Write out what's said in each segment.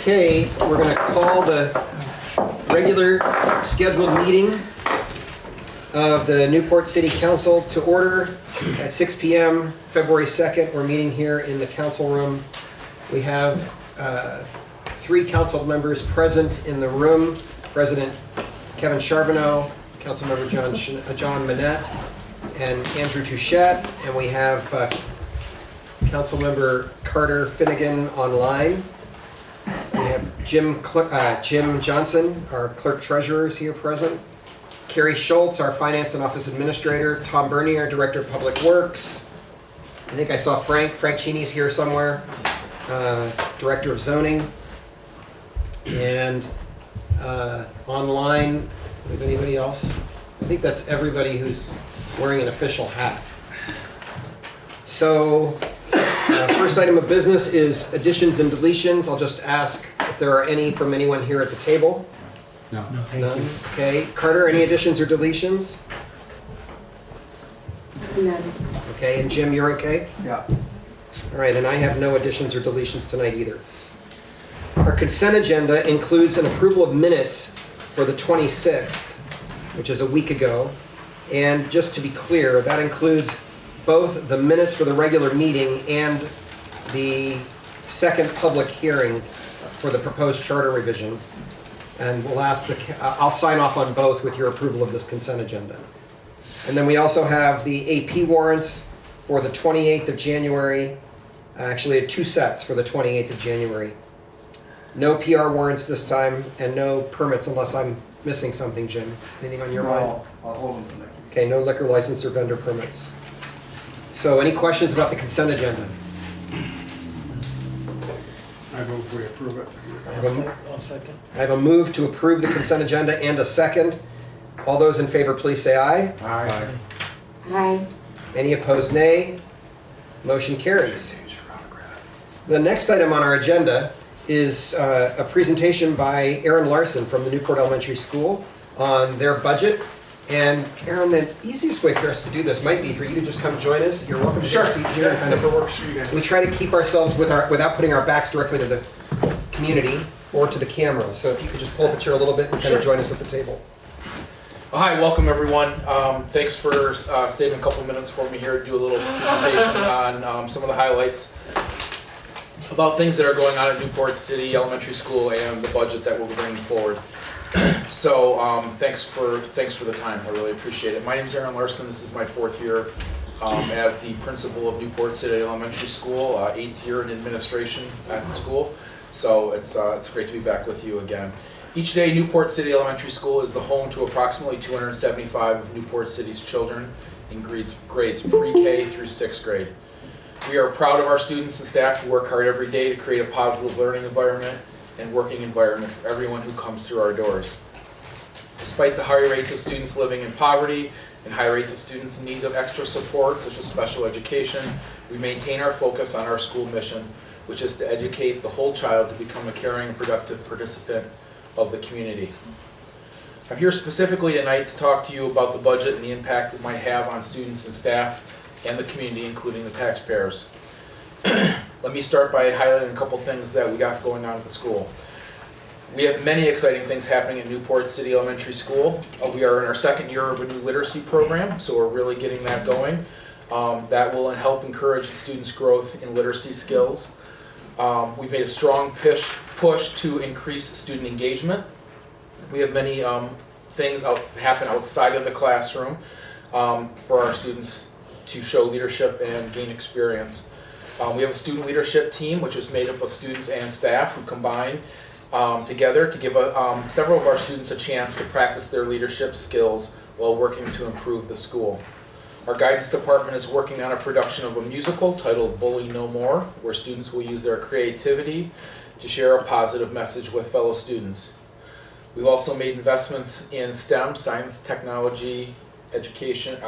Okay, we're going to call the regular scheduled meeting of the Newport City Council to order at 6 p.m. February 2nd. We're meeting here in the council room. We have 3 council members present in the room. President Kevin Charbonneau, Councilmember John Manette, and Andrew Touchette. And we have Councilmember Carter Finnegan online. We have Jim Johnson, our clerk treasurer, is here present. Carrie Schultz, our finance and office administrator. Tom Burney, our director of public works. I think I saw Frank Cheney's here somewhere, director of zoning. And online, is anybody else? I think that's everybody who's wearing an official hat. So, first item of business is additions and deletions. I'll just ask if there are any from anyone here at the table. No. None. Okay. Carter, any additions or deletions? None. Okay. And Jim, you're okay? Yeah. All right. And I have no additions or deletions tonight either. Our consent agenda includes an approval of minutes for the 26th, which is a week ago. And just to be clear, that includes both the minutes for the regular meeting and the second public hearing for the proposed charter revision. And we'll ask I'll sign off on both with your approval of this consent agenda. And then we also have the AP warrants for the 28th of January. Actually, 2 sets for the 28th of January. No PR warrants this time and no permits unless I'm missing something, Jim. Anything on your mind? I'll hold them tonight. Okay, no liquor license or vendor permits. So any questions about the consent agenda? I vote we approve it. I'll second. I have a move to approve the consent agenda and a second. All those in favor, please say aye. Aye. Aye. Any opposed, nay. Motion carries. The next item on our agenda is a presentation by Aaron Larson from the Newport Elementary School on their budget. And Aaron, the easiest way for us to do this might be for you to just come join us. You're welcome to take a seat here. And kind of works for you guys. we try to keep ourselves without putting our backs directly to the community or to the camera. So if you could just pull up a chair a little bit and kind of join us at the table. Well, hi, welcome everyone. Thanks for saving a couple minutes for me here to do a little presentation on some of the highlights about things that are going on at Newport City Elementary School and the budget that we're bringing forward. So thanks for the time. I really appreciate it. My name is Aaron Larson. This is my 4th year as the principal of Newport City Elementary School, 8th year in administration at the school. So it's great to be back with you again. Each day, Newport City Elementary School is the home to approximately 275 of Newport City's children in grades pre-K through 6th grade. We are proud of our students and staff who work hard every day to create a positive learning environment and working environment for everyone who comes through our doors. Despite the high rates of students living in poverty and high rates of students in need of extra support, such as special education, we maintain our focus on our school mission, which is to educate the whole child to become a caring and productive participant of the community. I'm here specifically tonight to talk to you about the budget and the impact it might have on students and staff and the community, including the taxpayers. Let me start by highlighting a couple things that we got going on at the school. We have many exciting things happening at Newport City Elementary School. We are in our 2nd year of a new literacy program, so we're really getting that going. That will help encourage students' growth in literacy skills. We've made a strong push to increase student engagement. We have many things happen outside of the classroom for our students to show leadership and gain experience. We have a student leadership team, which is made up of students and staff who combine together to give several of our students a chance to practice their leadership skills while working to improve the school. Our guidance department is working on a production of a musical titled Bully No More, where students will use their creativity to share a positive message with fellow students. We've also made investments in STEM, science, technology, education,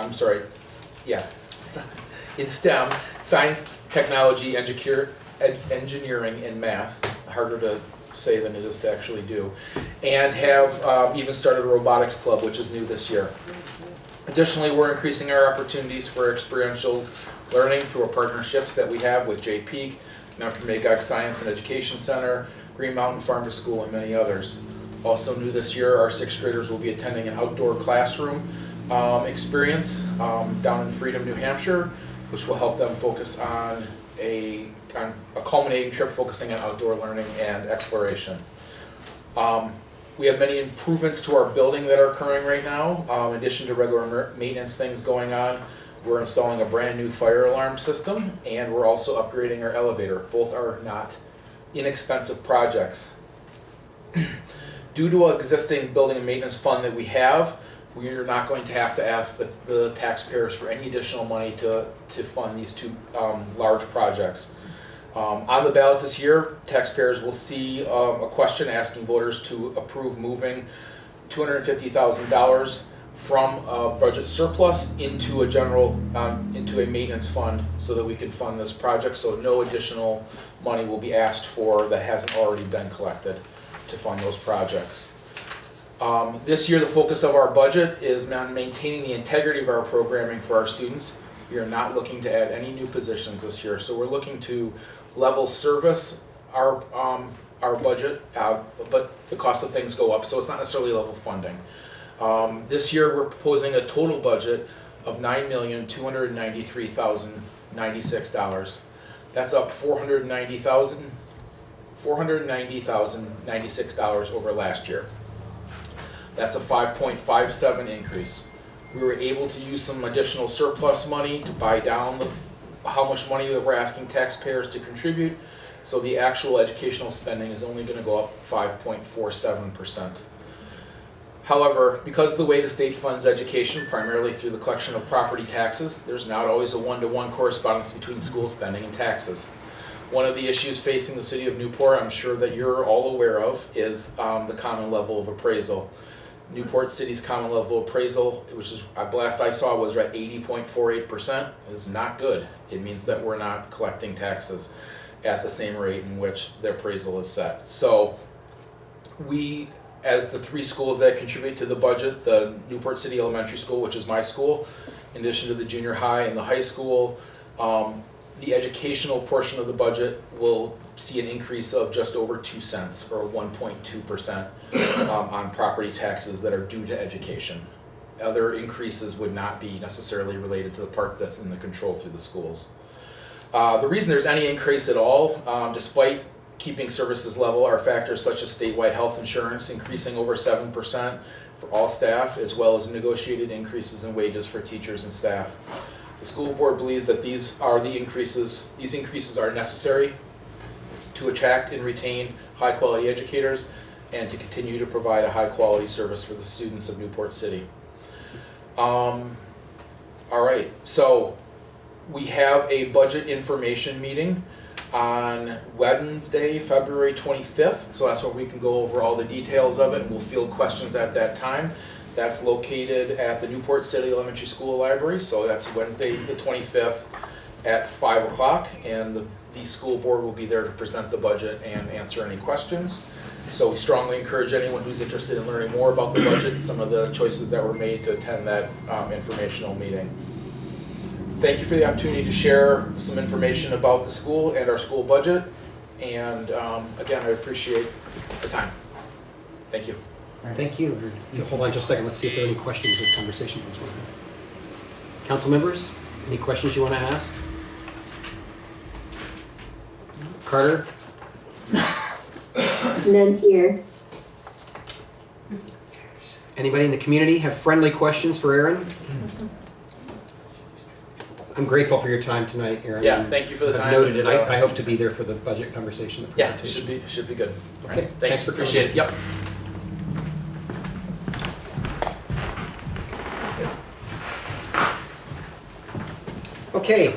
in STEM, science, technology, engineering, and math, harder to say than it is to actually do, and have even started a robotics club, which is new this year. Additionally, we're increasing our opportunities for experiential learning through our partnerships that we have with JP, Magog Science and Education Center, Green Mountain Farm to School, and many others. Also new this year, our 6th graders will be attending an outdoor classroom experience down in Freedom, New Hampshire, which will help them focus on a culminating trip focusing on outdoor learning and exploration. We have many improvements to our building that are occurring right now. In addition to regular maintenance things going on, we're installing a brand new fire alarm system, and we're also upgrading our elevator. Both are not inexpensive projects. Due to an existing building and maintenance fund that we have, we are not going to have to ask the taxpayers for any additional money to fund these two large projects. On the ballot this year, taxpayers will see a question asking voters to approve moving $250,000 from a budget surplus into a maintenance fund so that we can fund this project, so no additional money will be asked for that hasn't already been collected to fund those projects. This year, the focus of our budget is on maintaining the integrity of our programming for our students. We are not looking to add any new positions this year, so we're looking to level service our budget, but the cost of things go up, so it's not necessarily level funding. This year, we're proposing a total budget of $9,293,096. That's up $490,096 over last year. That's a 5.57 increase. We were able to use some additional surplus money to buy down how much money that we're asking taxpayers to contribute, so the actual educational spending is only going to go up 5.47%. However, because of the way the state funds education, primarily through the collection of property taxes, there's not always a one-to-one correspondence between school spending and taxes. One of the issues facing the city of Newport, I'm sure that you're all aware of, is the common level of appraisal. Newport City's common level appraisal, which is last I saw, was at 80.48%. It is not good. It means that we're not collecting taxes at the same rate in which the appraisal is set. So we, as the 3 schools that contribute to the budget, the Newport City Elementary School, which is my school, in addition to the junior high and the high school, the educational portion of the budget will see an increase of just over 2 cents, or 1.2%, on property taxes that are due to education. Other increases would not be necessarily related to the part that's in the control through the schools. The reason there's any increase at all, despite keeping services level, are factors such as statewide health insurance increasing over 7% for all staff, as well as negotiated increases in wages for teachers and staff. The school board believes that these increases are necessary to attract and retain high-quality educators and to continue to provide a high-quality service for the students of Newport City. All right, so we have a budget information meeting on Wednesday, February 25th, so that's where we can go over all the details of it, and we'll field questions at that time. That's located at the Newport City Elementary School Library, so that's Wednesday the 25th at 5 o'clock, and the school board will be there to present the budget and answer any questions. So we strongly encourage anyone who's interested in learning more about the budget and some of the choices that were made to attend that informational meeting. Thank you for the opportunity to share some information about the school and our school budget, and again, I appreciate the time. Thank you. Thank you. Hold on just a second. Let's see if there are any questions or conversation from this one. Council members, any questions you want to ask? Carter? None here. Anybody in the community have friendly questions for Aaron? I'm grateful for your time tonight, Aaron. Yeah, thank you for the time. I've noted it. I hope to be there for the budget conversation, the Yeah, presentation. should be good. All Okay, right, thanks for coming. Appreciate it. Yep. Okay.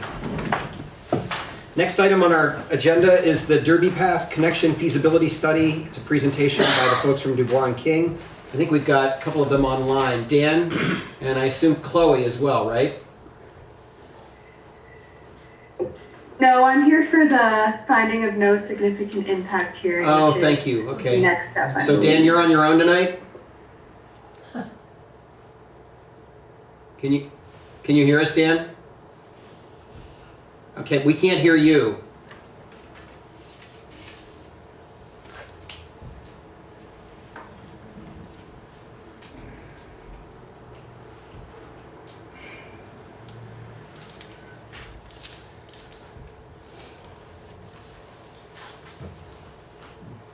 Next item on our agenda is the Derby Path Connection Feasibility Study. It's a presentation by the folks from Dubois and King. I think we've got a couple of them online. Dan, and I assume Chloe as well, right? No, I'm here for the finding of no significant impact hearing. Oh, which thank is you. Okay. the next step. I So believe. Dan, you're on your own tonight? Can you hear us, Dan? Okay, we can't hear you.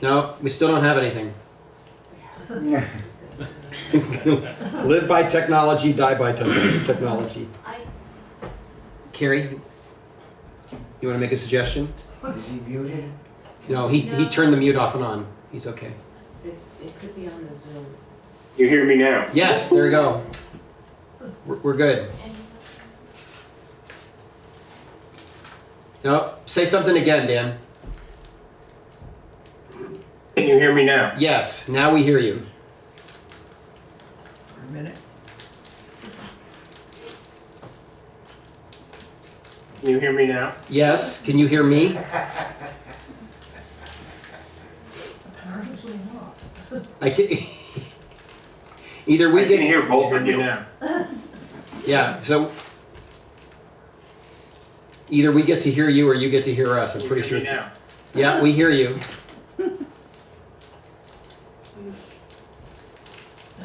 No, we still don't have anything. Live by technology, die by technology. Carrie, you want to make a suggestion? Is he muted? No, he turned the mute off and on. He's okay. It could be on the Zoom. You hear me now? Yes, there you go. We're good. No, say something again, Dan. Can you hear me now? Yes, now we hear you. For a minute. Can you hear me now? Yes, can you hear me? Apparently not. I can. Either we I get. can hear both of you now. Yeah, so either we get to hear you or you get to hear us. I'm Can you pretty sure hear it's. me now? Yeah, we hear you.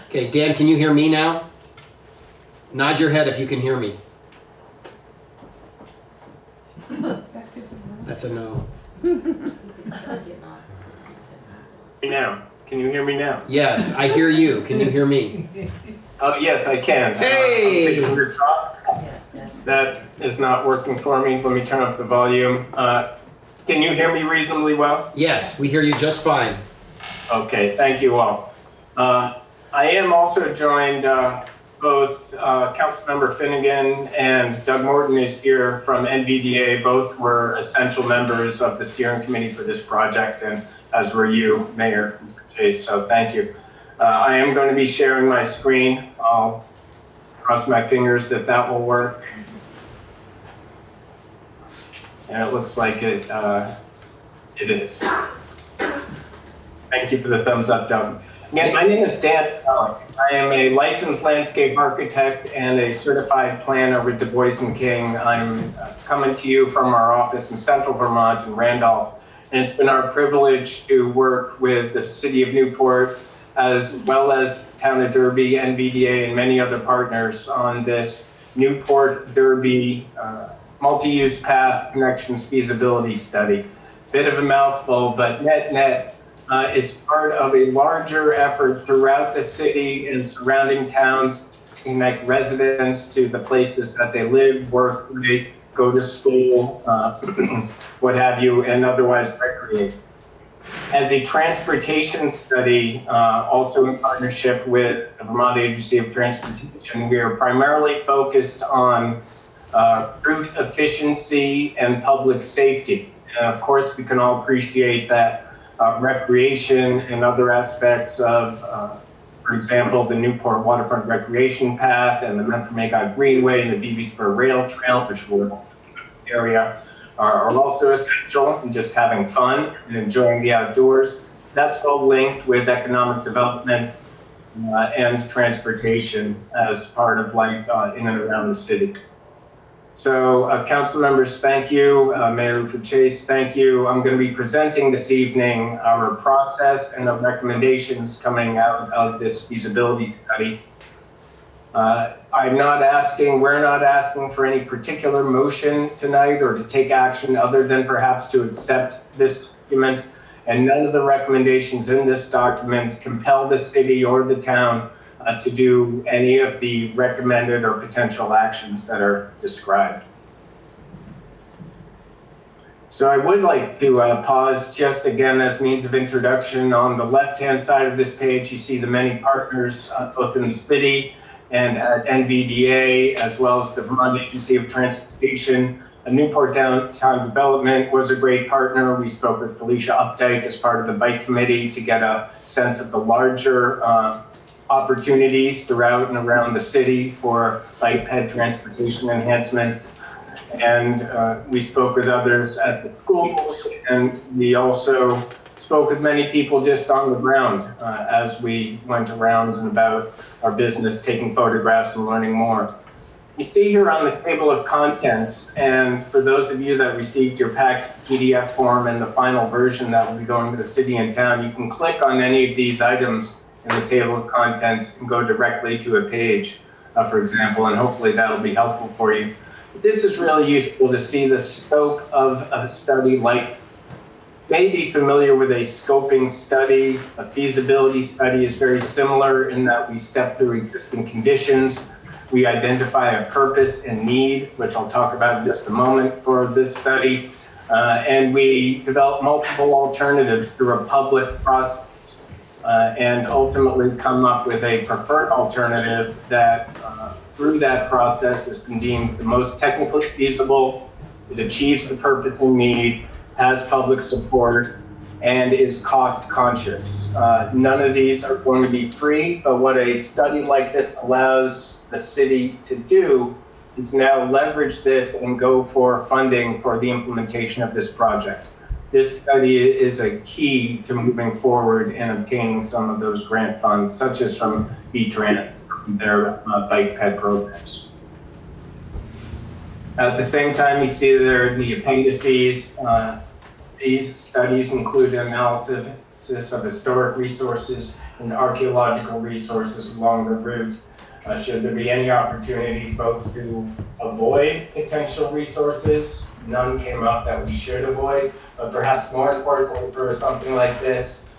Okay, Dan, can you hear me now? Nod your head if you can hear me. That's a no. You could plug it on. Now, can you hear me now? Yes, I hear you. Can you hear me? Oh, yes, I can. Hey! I'm taking this off. Yeah, that's That is not working for me. Let me turn up the volume. Can you hear me reasonably well? Yes, we hear you just fine. Okay, thank you all. I am also joined, both Councilmember Finnegan and Doug Morton is here from NVDA. Both were essential members of the steering committee for this project, and as were you, Mayor Chase, so thank you. I am going to be sharing my screen. I'll cross my fingers that that will work. And it looks like it is. Thank you for the thumbs up, Doug. Again, my name is Dan Alec. I am a licensed landscape architect and a certified planner with Du Bois & King. I'm coming to you from our office in Central Vermont in Randolph. And it's been our privilege to work with the City of Newport, as well as Town of Derby, NVDA, and many other partners on this Newport Derby multi-use path connections feasibility study. Bit of a mouthful, but net, it's part of a larger effort throughout the city and surrounding towns to connect residents to the places that they live, work, play, go to school, what have you, and otherwise recreate. As a transportation study, also in partnership with the Vermont Agency of Transportation, we are primarily focused on route efficiency and public safety. And of course, we can all appreciate that recreation and other aspects of, for example, the Newport Waterfront Recreation Path and the Mentor-Magog Greenway and the Beebe Spur Rail Trail, which we're in the area, are also essential in just having fun and enjoying the outdoors. That's all linked with economic development and transportation as part of life in and around the city. So, council members, thank you. Mayor Rufus Chase, thank you. I'm going to be presenting this evening our process and the recommendations coming out of this feasibility study. We're not asking for any particular motion tonight or to take action other than perhaps to accept this document. And none of the recommendations in this document compel the city or the town to do any of the recommended or potential actions that are described. So I would like to pause just again as means of introduction. On the left-hand side of this page, you see the many partners both in the city and at NVDA, as well as the Vermont Agency of Transportation. Newport Downtown Development was a great partner. We spoke with Felicia Updike as part of the bike committee to get a sense of the larger opportunities throughout and around the city for bike ped transportation enhancements. And we spoke with others at the schools, and we also spoke with many people just on the ground as we went around and about our business, taking photographs and learning more. You see here on the table of contents, and for those of you that received your packet PDF form and the final version that will be going to the city and town, you can click on any of these items in the table of contents and go directly to a page, for example, and hopefully that'll be helpful for you. This is really useful to see the scope of a study like may be familiar with a scoping study. A feasibility study is very similar in that we step through existing conditions. We identify a purpose and need, which I'll talk about in just a moment for this study. And we develop multiple alternatives through a public process and ultimately come up with a preferred alternative that through that process has been deemed the most technically feasible. It achieves the purpose and need, has public support, and is cost conscious. None of these are going to be free, but what a study like this allows the city to do is now leverage this and go for funding for the implementation of this project. This study is a key to moving forward and obtaining some of those grant funds, such as from V-Trans, their bike ped programs. At the same time, you see there in the appendices, these studies include analysis of historic resources and archaeological resources along the route. Should there be any opportunities both to avoid potential resources, none came up that we should avoid, but perhaps more importantly for something like this,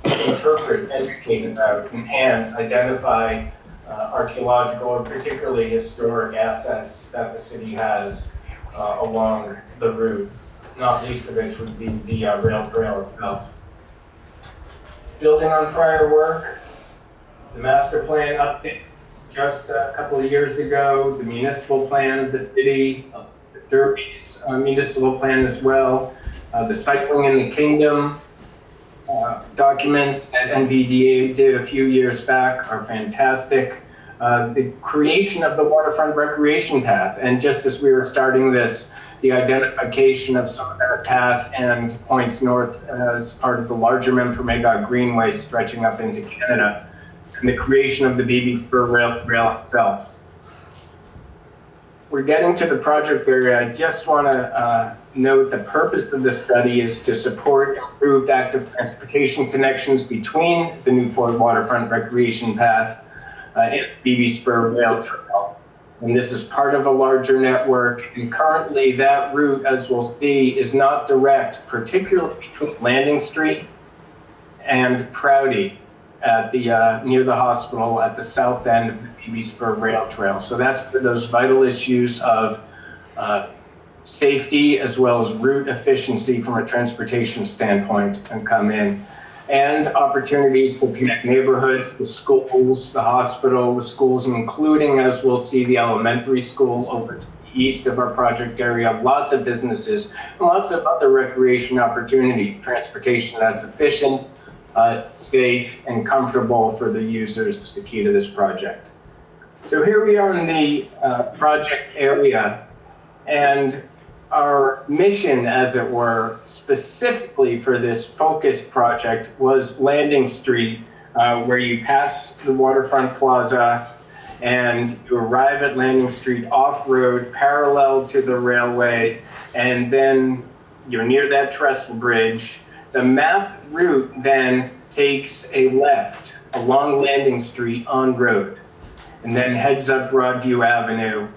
interpret, educate about, enhance, identify archaeological and particularly historic assets that the city has along the route, not least of which would be the rail trail itself. Building on prior work, the master plan update just a couple of years ago, the municipal plan of the city, Derby's municipal plan as well, the Cycling in the Kingdom documents that NVDA did a few years back are fantastic. The creation of the waterfront recreation path, and just as we were starting this, the identification of some of that path and points north as part of the larger Memphremagog Greenway stretching up into Canada, and the creation of the BB Spur rail itself. We're getting to the project area. I just want to note the purpose of this study is to support improved active transportation connections between the Newport Waterfront Recreation Path and the BB Spur Rail Trail. And this is part of a larger network. And currently that route, as we'll see, is not direct, particularly between Landing Street and Prouty at the near the hospital at the south end of the BB Spur Rail Trail. So that's where those vital issues of safety as well as route efficiency from a transportation standpoint can come in. And opportunities to connect neighborhoods, the schools, the hospital, the schools, including, as we'll see, the elementary school over to the east of our project area, lots of businesses, and lots of other recreation opportunities, transportation that's efficient, safe, and comfortable for the users is the key to this project. So here we are in the project area, and our mission, as it were, specifically for this focused project was Landing Street, where you pass the waterfront plaza and you arrive at Landing Street off-road, parallel to the railway, and then you're near that trestle bridge. The map route then takes a left along Landing Street on road, and then heads up Broadview Avenue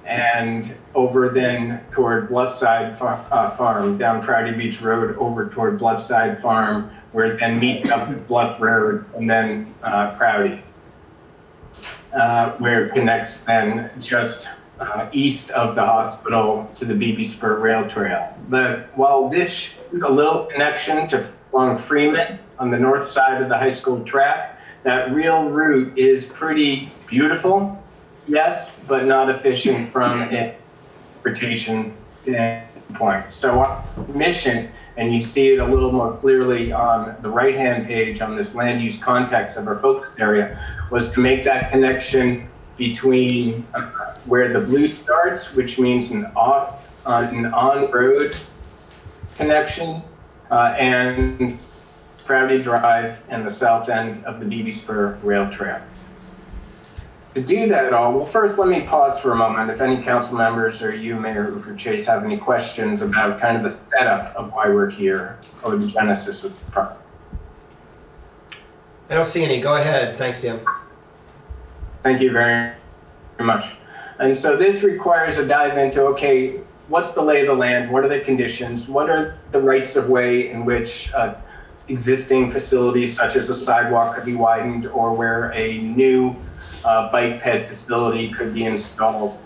and over then toward Bluffside Farm, down Prouty Beach Road, over toward Bluffside Farm, where it then meets up with Bluff Road and then Prouty, where it connects then just east of the hospital to the BB Spur Rail Trail. But while this is a little connection to along Freeman on the north side of the high school track, that real route is pretty beautiful, yes, but not efficient from a transportation standpoint. So our mission, and you see it a little more clearly on the right-hand page on this land use context of our focus area, was to make that connection between where the blue starts, which means an on-road connection, and Prouty Drive and the south end of the BB Spur Rail Trail. To do that all, well, first let me pause for a moment. If any council members or you, Mayor Ufer Chase, have any questions about kind of the setup of why we're here or the genesis of the project. I don't see any. Go ahead. Thanks, Dan. Thank you very much. And so this requires a dive into, okay, what's the lay of the land? What are the conditions? What are the rights of way in which existing facilities such as a sidewalk could be widened, or where a new bike ped facility could be installed?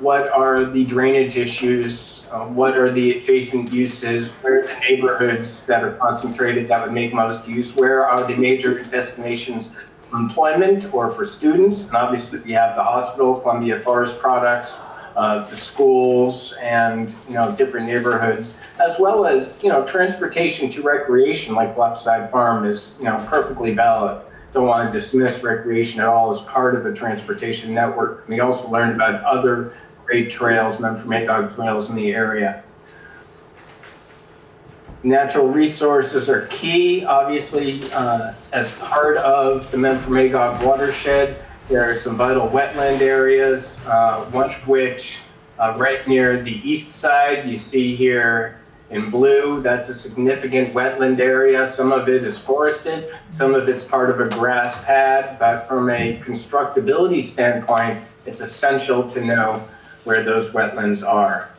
What are the drainage issues? What are the adjacent uses? Where are the neighborhoods that are concentrated that would make most use? Where are the major destinations for employment or for students? And obviously we have the hospital, Columbia Forest Products, the schools, and different neighborhoods, as well as transportation to recreation, like Bluffside Farm is perfectly valid. Don't want to dismiss recreation at all as part of the transportation network. We also learned about other great trails, Memphremagog trails in the area. Natural resources are key, obviously, as part of the Memphremagog watershed. There are some vital wetland areas, one of which right near the east side, you see here in blue, that's a significant wetland area. Some of it is forested, some of it's part of a grass pad, but from a constructability standpoint, it's essential to know where those wetlands are.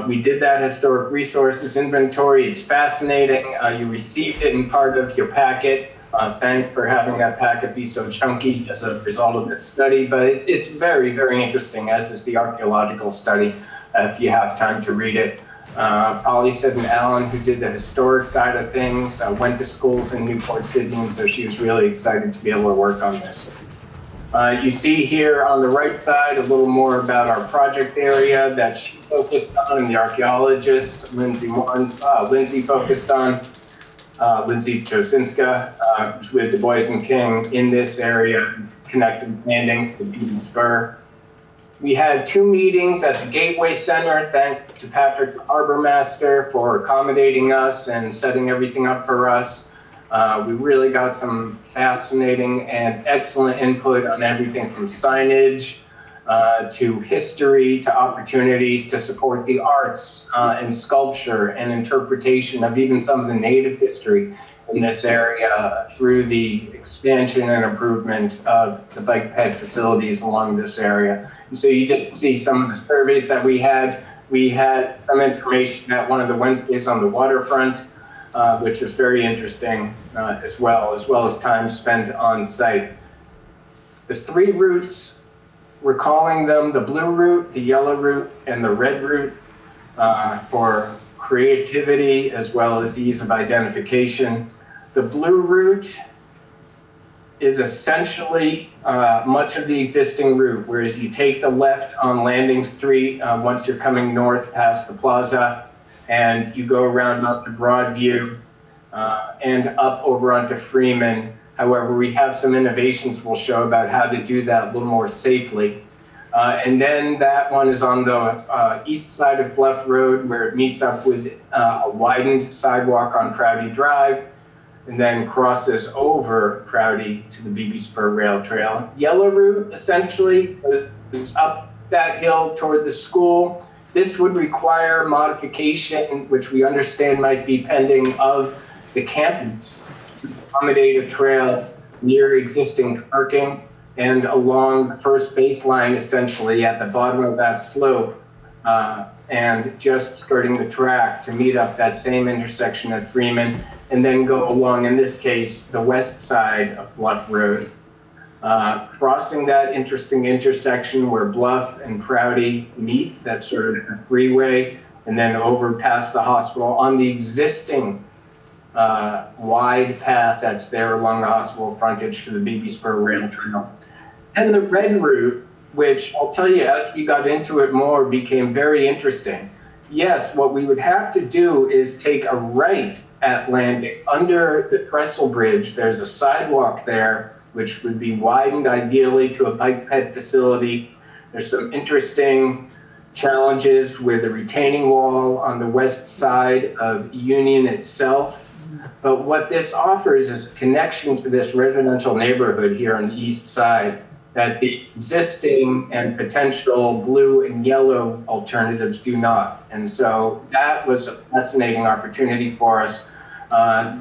We did that historic resources inventory. It's fascinating. You received it in part of your packet. Thanks for having that packet be so chunky as a result of this study, but it's very, very interesting, as is the archaeological study, if you have time to read it. Polly said and Alan, who did the historic side of things, went to schools in Newport, Sydney, and so she was really excited to be able to work on this. You see here on the right side a little more about our project area that she focused on, and the archaeologist, Lindsay focused on. Lindsay Josinska, who's with Du Bois and King in this area, connected landing to the Beaton Spur. We had 2 meetings at the Gateway Center. Thanks to Patrick, the harbor master, for accommodating us and setting everything up for us. We really got some fascinating and excellent input on everything from signage to history to opportunities to support the arts and sculpture and interpretation of even some of the native history in this area through the expansion and improvement of the bike ped facilities along this area. And so you just see some of the surveys that we had. We had some information at one of the Wednesdays on the waterfront, which was very interesting as well as time spent on site. The 3 routes, we're calling them the blue route, the yellow route, and the red route for creativity as well as ease of identification. The blue route is essentially much of the existing route, whereas you take the left on Landing Street once you're coming north past the plaza, and you go around up to Broadview and up over onto Freeman. However, we have some innovations we'll show about how to do that a little more safely. And then that one is on the east side of Bluff Road, where it meets up with a widened sidewalk on Prouty Drive, and then crosses over Prouty to the BB Spur Rail Trail. Yellow route essentially is up that hill toward the school. This would require modification, which we understand might be pending, of the campus to accommodate a trail near existing parking and along the first baseline, essentially at the bottom of that slope, and just skirting the track to meet up that same intersection at Freeman, and then go along, in this case, the west side of Bluff Road. Crossing that interesting intersection where Bluff and Prouty meet, that's sort of a freeway, and then over past the hospital on the existing wide path that's there along the hospital frontage to the BB Spur Rail Trail. And the red route, which I'll tell you, as we got into it more, became very interesting. Yes, what we would have to do is take a right at Landing. Under the trestle bridge, there's a sidewalk there, which would be widened ideally to a bike ped facility. There's some interesting challenges with a retaining wall on the west side of Union itself. But what this offers is a connection to this residential neighborhood here on the east side that the existing and potential blue and yellow alternatives do not. And so that was a fascinating opportunity for us.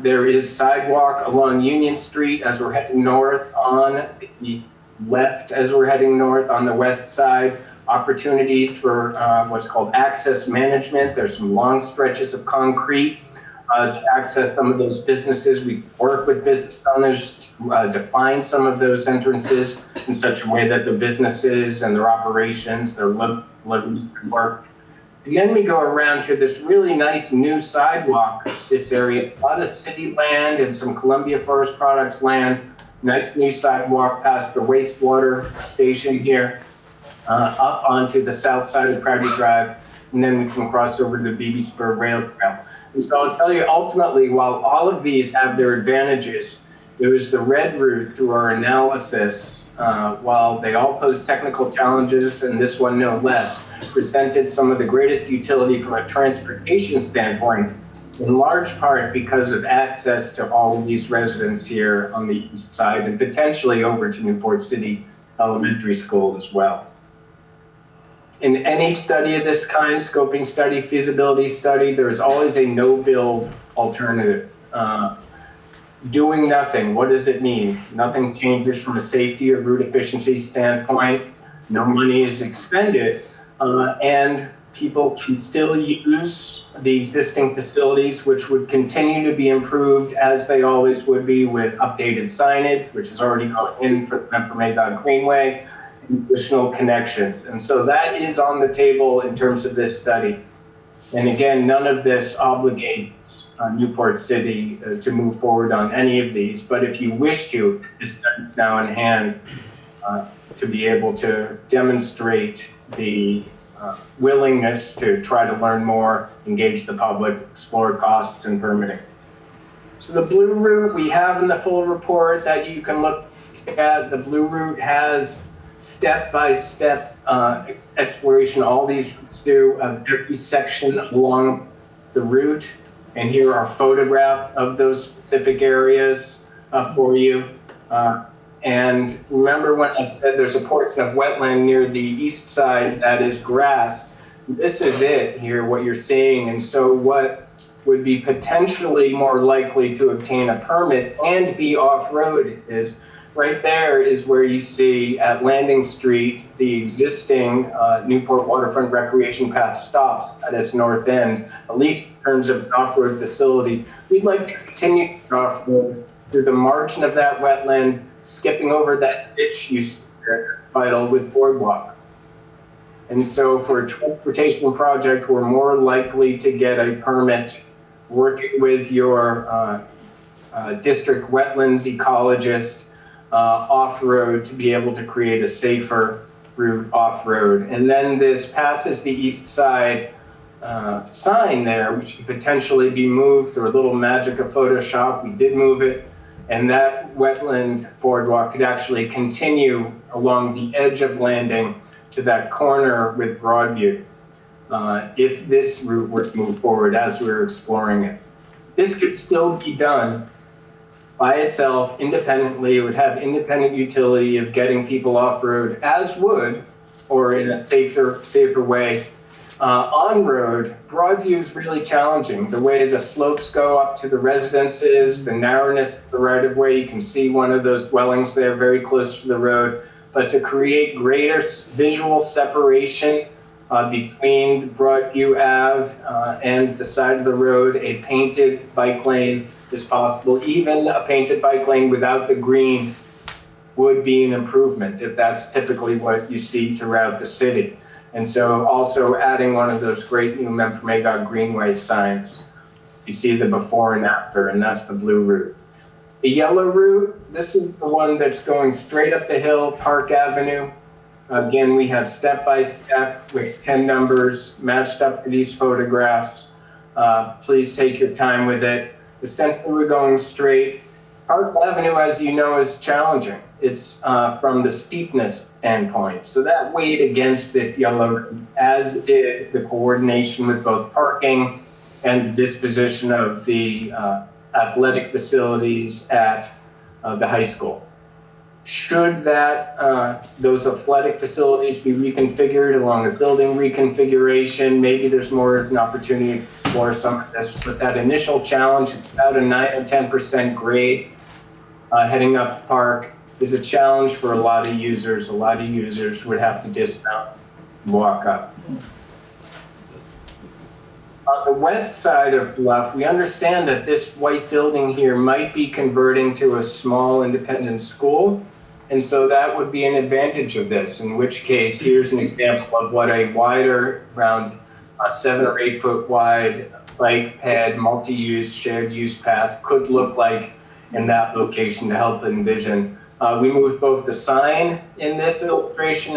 There is sidewalk along Union Street as we're heading north, on the left as we're heading north on the west side, opportunities for what's called access management. There's some long stretches of concrete to access some of those businesses. We work with business owners to define some of those entrances in such a way that the businesses and their operations, their liveries can work. And then we go around to this really nice new sidewalk, this area, a lot of city land and some Columbia Forest Products land. Nice new sidewalk past the wastewater station here, up onto the south side of Prouty Drive, and then we can cross over to the BB Spur Rail Trail. And so I'll tell you, ultimately, while all of these have their advantages, it was the red route through our analysis, while they all pose technical challenges, and this one no less, presented some of the greatest utility from a transportation standpoint, in large part because of access to all of these residents here on the east side and potentially over to Newport City Elementary School as well. In any study of this kind, scoping study, feasibility study, there is always a no-build alternative. Doing nothing, what does it mean? Nothing changes from a safety or route efficiency standpoint. No money is expended, and people can still use the existing facilities, which would continue to be improved as they always would be with updated signage, which is already going in for the Memphis Greenway, and additional connections. And so that is on the table in terms of this study. And again, none of this obligates Newport City to move forward on any of these. But if you wish to, this study is now in hand to be able to demonstrate the willingness to try to learn more, engage the public, explore costs and permitting. So the blue route we have in the full report that you can look at. The blue route has step-by-step exploration. All these routes do of every section along the route. And here are photographs of those specific areas for you. And remember when I said there's a portion of wetland near the east side that is grass, this is it here, what you're seeing. And so what would be potentially more likely to obtain a permit and be off-road is right there is where you see at Landing Street, the existing Newport Waterfront Recreation Path stops at its north end, at least in terms of an off-road facility. We'd like to continue off-road through the margin of that wetland, skipping over that ditch you see there, vital with boardwalk. And so for a transportation project, we're more likely to get a permit working with your district wetlands ecologist off-road to be able to create a safer route off-road. And then this passes the east side sign there, which could potentially be moved through a little magic of Photoshop. We did move it. And that wetland boardwalk could actually continue along the edge of Landing to that corner with Broadview if this route were to move forward as we're exploring it. This could still be done by itself, independently. It would have independent utility of getting people off-road, as would, or in a safer way, on-road. Broadview is really challenging. The way the slopes go up to the residences, the narrowness of the right-of-way, you can see one of those dwellings there very close to the road. But to create greater visual separation between Broadview Ave and the side of the road, a painted bike lane is possible. Even a painted bike lane without the green would be an improvement if that's typically what you see throughout the city. And so also adding one of those great new Memphis Greenway signs. You see the before and after, and that's the blue route. The yellow route, this is the one that's going straight up the hill, Park Avenue. Again, we have step-by-step with 10 numbers matched up to these photographs. Please take your time with it. Essentially, we're going straight. Park Avenue, as you know, is challenging. It's from the steepness standpoint. So that weighed against this yellow, as did the coordination with both parking and the disposition of the athletic facilities at the high school. Should that those athletic facilities be reconfigured along with building reconfiguration, maybe there's more an opportunity to explore some of this. But that initial challenge, it's about a 9 or 10% grade heading up the park, is a challenge for a lot of users. A lot of users would have to dismount. walk up. On the west side of Bluff, we understand that this white building here might be converting to a small independent school. And so that would be an advantage of this, in which case, here's an example of what a wider, around a 7 or 8 foot wide bike ped, multi-use, shared use path could look like in that location to help envision. We moved both the sign in this illustration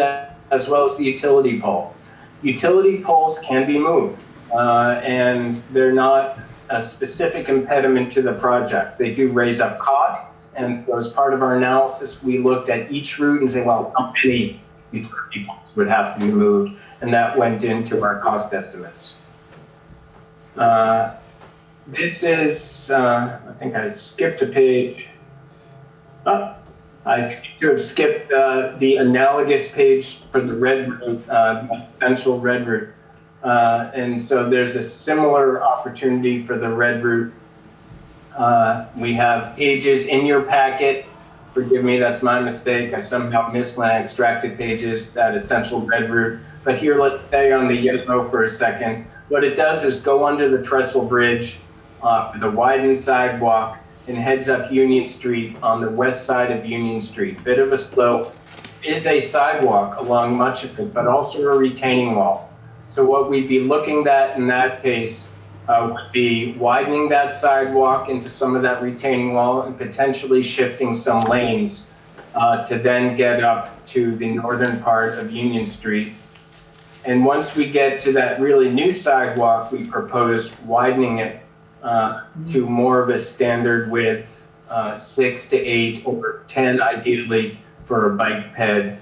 as well as the utility pole. Utility poles can be moved, and they're not a specific impediment to the project. They do raise up costs, and so as part of our analysis, we looked at each route and said, well, how many utility poles would have to be moved? And that went into our cost estimates. This is, I think I skipped a page. I seem to have skipped the analogous page for the red route, the essential red route. And so there's a similar opportunity for the red route. We have pages in your packet. Forgive me, that's my mistake. I somehow missed when I extracted pages, that essential red route. But here, let's stay on the yellow for a second. What it does is go under the trestle bridge with a widened sidewalk and heads up Union Street on the west side of Union Street. Bit of a slope, is a sidewalk along much of it, but also a retaining wall. So what we'd be looking at in that case would be widening that sidewalk into some of that retaining wall and potentially shifting some lanes to then get up to the northern part of Union Street. And once we get to that really new sidewalk, we propose widening it to more of a standard width, 6 to 8 or 10 ideally for a bike ped.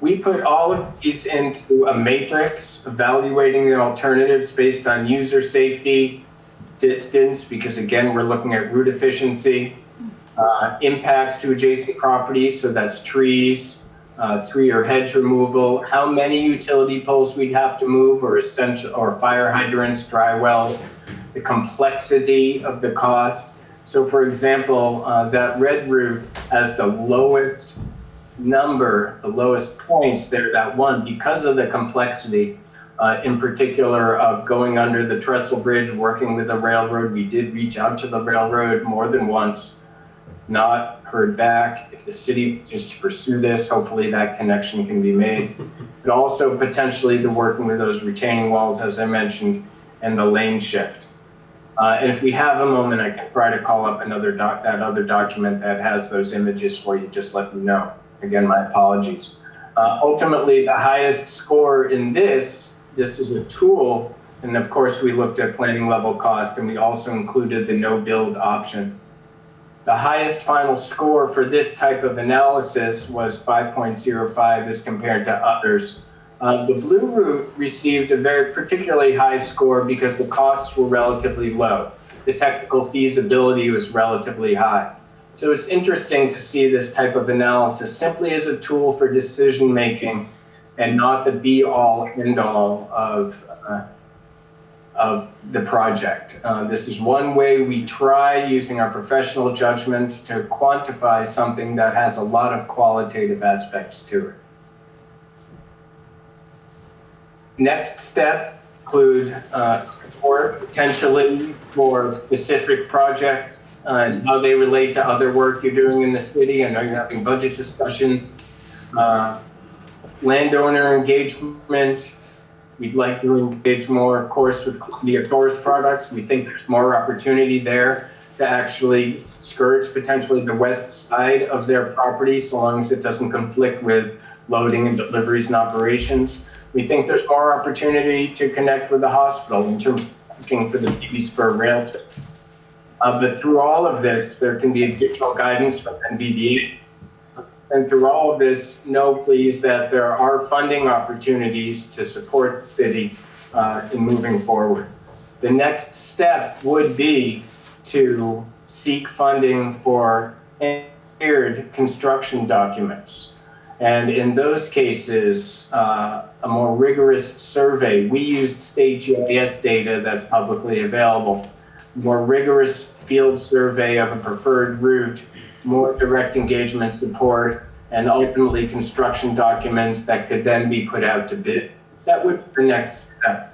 We put all of these into a matrix, evaluating the alternatives based on user safety, distance, because again, we're looking at route efficiency, impacts to adjacent properties, so that's trees, tree or hedge removal, how many utility poles we'd have to move, or essential, or fire hydrants, dry wells, the complexity of the cost. So for example, that red route has the lowest number, the lowest points there, that one, because of the complexity, in particular of going under the trestle bridge, working with the railroad. We did reach out to the railroad more than once, not heard back. If the city is to pursue this, hopefully that connection can be made. But also potentially the working with those retaining walls, as I mentioned, and the lane shift. And if we have a moment, I can try to call up that other document that has those images for you. Just let me know. Again, my apologies. Ultimately, the highest score in this is a tool. And of course, we looked at planning level cost, and we also included the no build option. The highest final score for this type of analysis was 5.05 as compared to others. The blue route received a very particularly high score because the costs were relatively low. The technical feasibility was relatively high. So it's interesting to see this type of analysis simply as a tool for decision making and not the be all end all of the project. This is one way we try using our professional judgment to quantify something that has a lot of qualitative aspects to it. Next steps include support potentially for specific projects and how they relate to other work you're doing in the city. I know you're having budget discussions. Landowner engagement. We'd like to engage more, of course, with Columbia Forest Products. We think there's more opportunity there to actually skirt potentially the west side of their property, so long as it doesn't conflict with loading and deliveries and operations. We think there's more opportunity to connect with the hospital in terms of looking for the PB Spur rail trip. But through all of this, there can be additional guidance from NVDA. And through all of this, know please that there are funding opportunities to support the city in moving forward. The next step would be to seek funding for engineered construction documents. And in those cases, a more rigorous survey. We used state GIS data that's publicly available. More rigorous field survey of a preferred route, more direct engagement support, and ultimately construction documents that could then be put out to bid. That would be the next step,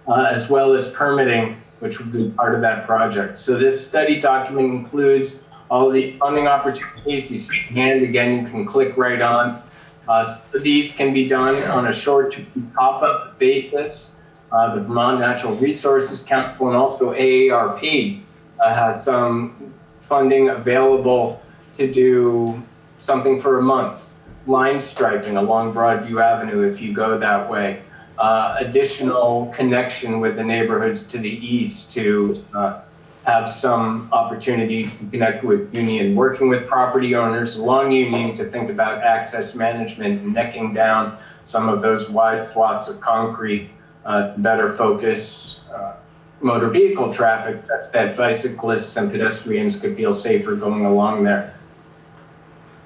as well as permitting, which would be part of that project. So this study document includes all of these funding opportunities. You see hand again, you can click right on. So these can be done on a short pop-up basis. The Vermont Natural Resources Council and also AARP has some funding available to do something for a month. Line striping along Broadview Avenue if you go that way. Additional connection with the neighborhoods to the east to have some opportunity to connect with Union, working with property owners along Union to think about access management and necking down some of those wide swaths of concrete to better focus motor vehicle traffic such that bicyclists and pedestrians could feel safer going along there.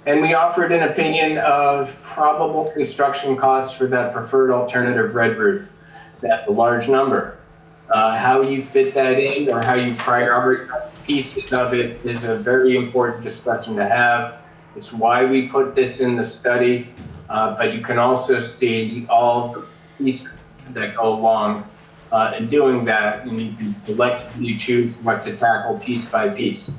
And we offered an opinion of probable construction costs for that preferred alternative red route. That's a large number. How you fit that in or how you prioritize pieces of it is a very important discussion to have. It's why we put this in the study, but you can also see all the pieces that go along in doing that, and you can collectively choose what to tackle piece by piece.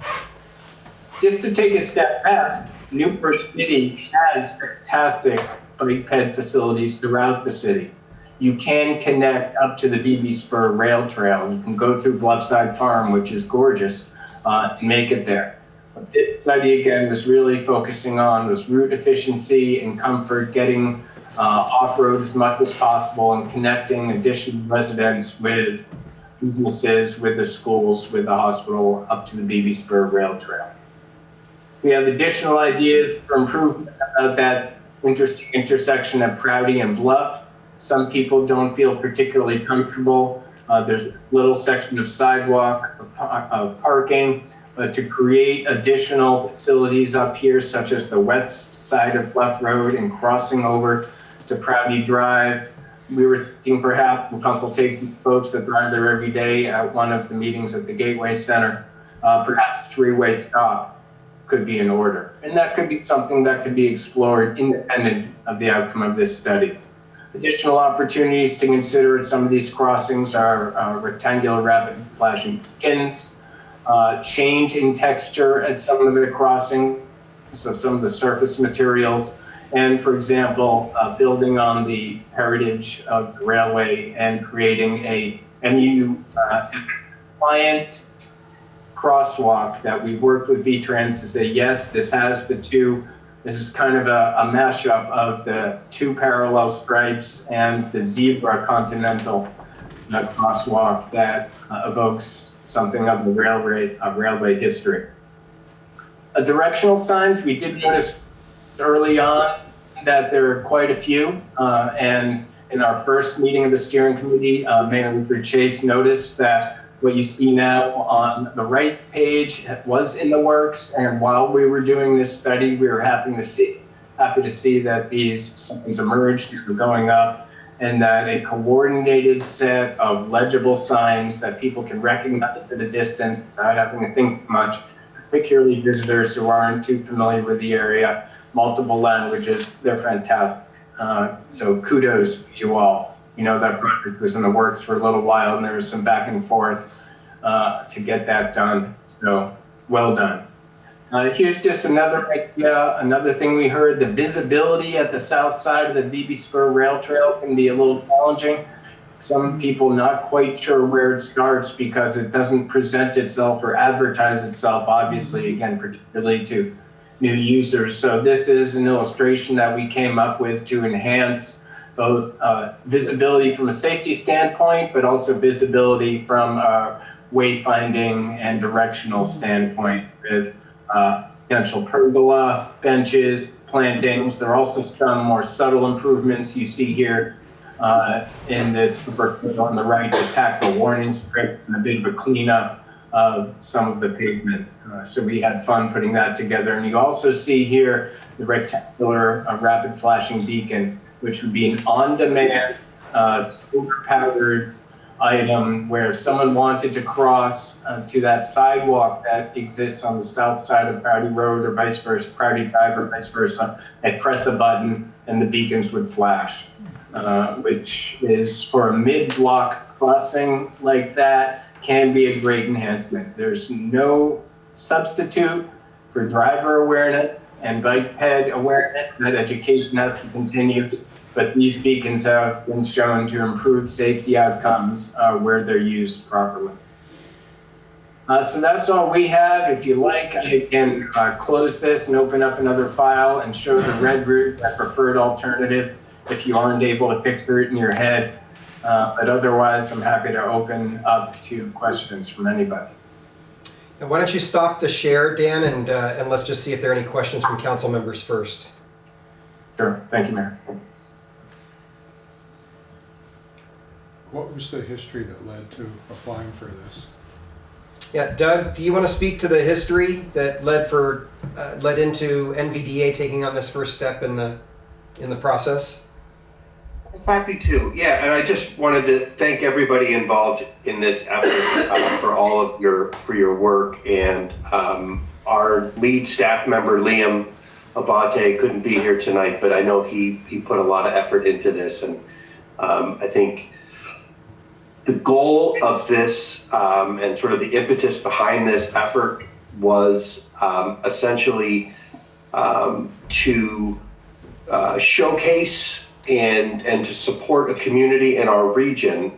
Just to take a step back, Newport City has fantastic bike ped facilities throughout the city. You can connect up to the BB Spur Rail Trail. You can go through Bluffside Farm, which is gorgeous, and make it there. But this study, again, was really focusing on was route efficiency and comfort, getting off-road as much as possible and connecting additional residents with businesses, with the schools, with the hospital, up to the BB Spur Rail Trail. We have additional ideas for improvement about that intersection of Prouty and Bluff. Some people don't feel particularly comfortable. There's this little section of sidewalk, of parking, to create additional facilities up here, such as the west side of Bluff Road and crossing over to Prouty Drive. We were thinking perhaps in consultation with folks that drive there every day at one of the meetings at the Gateway Center, perhaps a three-way stop could be in order. And that could be something that could be explored independent of the outcome of this study. Additional opportunities to consider at some of these crossings are rectangular rapid flashing beacons, change in texture at some of the crossings, so some of the surface materials, and for example, building on the heritage of the railway and creating a MU compliant crosswalk that we worked with V-Trans to say, yes, this has this is kind of a mashup of the two parallel stripes and the zebra continental crosswalk that evokes something of the railway history. Directional signs, we did notice early on that there are quite a few, and in our first meeting of the steering committee, Mayor Luther Chase noticed that what you see now on the right page was in the works, and while we were doing this study, we were happy to see that these signs emerged, were going up, and that a coordinated set of legible signs that people can recognize at a distance without having to think much, particularly visitors who aren't too familiar with the area, multiple languages, they're fantastic. So kudos to you all. You know, that project was in the works for a little while and there was some back and forth to get that done. So well done. Here's just another idea, another thing we heard. The visibility at the south side of the BB Spur Rail Trail can be a little challenging. Some people not quite sure where it starts because it doesn't present itself or advertise itself, obviously, again, particularly to new users. So this is an illustration that we came up with to enhance both visibility from a safety standpoint, but also visibility from a wayfinding and directional standpoint with potential pergola, benches, plantings. There are also some more subtle improvements you see here in this upper foot on the right to tackle warning strip and a bit of a cleanup of some of the pavement. So we had fun putting that together. And you also see here the rectangular rapid flashing beacon, which would be an on-demand, solar-powered item where if someone wanted to cross to that sidewalk that exists on the south side of Prouty Road or vice versa, Prouty Drive or vice versa, they'd press a button and the beacons would flash, which is for a mid-block crossing like that can be a great enhancement. There's no substitute for driver awareness and bike ped awareness. That education has to continue, but these beacons have been shown to improve safety outcomes where they're used properly. So that's all we have. If you like, I can close this and open up another file and show the red route, that preferred alternative, if you aren't able to picture it in your head. But otherwise, I'm happy to open up to questions from anybody. And why don't you stop the share, Dan, and let's just see if there are any questions from council members first. Sure. Thank you, Mayor. What was the history that led to applying for this? Yeah, Doug, do you want to speak to the history that led into NVDA taking on this first step in the process? Happy to. Yeah, and I just wanted to thank everybody involved in this effort for all of your work. And our lead staff member, Liam Abate, couldn't be here tonight, but I know he put a lot of effort into this. And I think the goal of this and sort of the impetus behind this effort was essentially to showcase and to support a community in our region,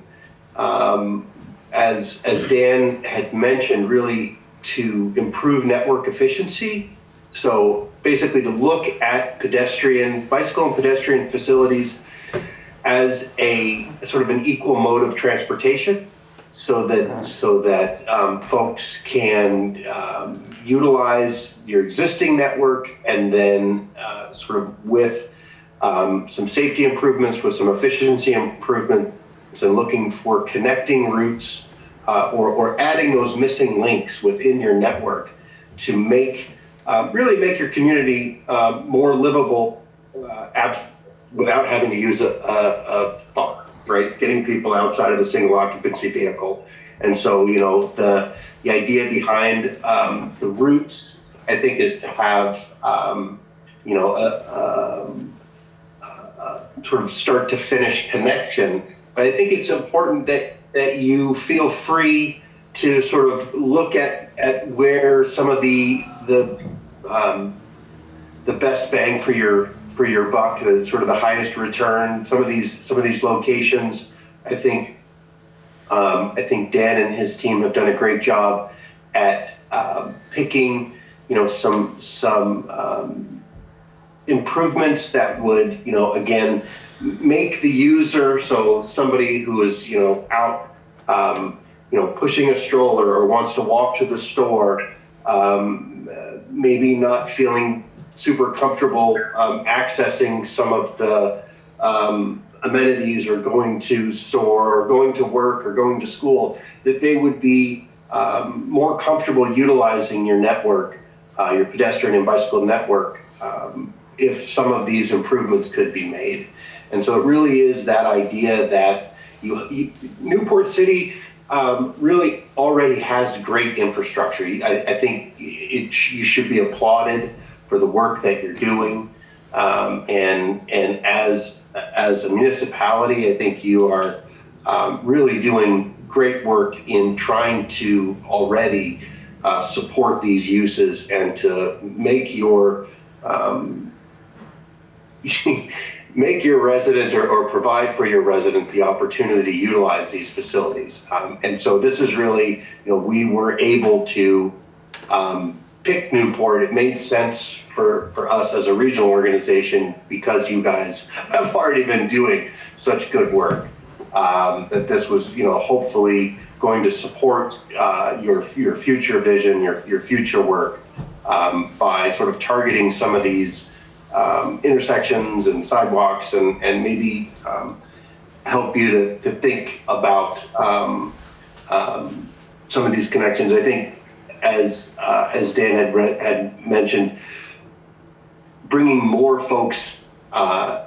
as Dan had mentioned, really to improve network efficiency. So basically to look at bicycle and pedestrian facilities as a sort of an equal mode of transportation, so that folks can utilize your existing network, and then sort of with some safety improvements, with some efficiency improvements, and looking for connecting routes or adding those missing links within your network to really make your community more livable without having to use a car, right? Getting people outside of a single occupancy vehicle. And so, the idea behind the routes, I think, is to have, sort of start to finish connection. But I think it's important that you feel free to sort of look at where some of the best bang for your buck, sort of the highest return. Some of these locations, I think Dan and his team have done a great job at picking, some improvements that would, again, make the user, so somebody who is, out, pushing a stroller or wants to walk to the store, maybe not feeling super comfortable accessing some of the amenities, or going to store or going to work or going to school, that they would be more comfortable utilizing your network, your pedestrian and bicycle network, if some of these improvements could be made. And so it really is that idea that Newport City really already has great infrastructure. I think you should be applauded for the work that you're doing. And as a municipality, I think you are really doing great work in trying to already support these uses and to make your make your residents or provide for your residents the opportunity to utilize these facilities. And so this is really, we were able to pick Newport. It made sense for us as a regional organization because you guys have already been doing such good work, that this was, hopefully going to support your future vision, your future work, by sort of targeting some of these intersections and sidewalks, and maybe help you to think about some of these connections. I think, as Dan had mentioned, bringing more folks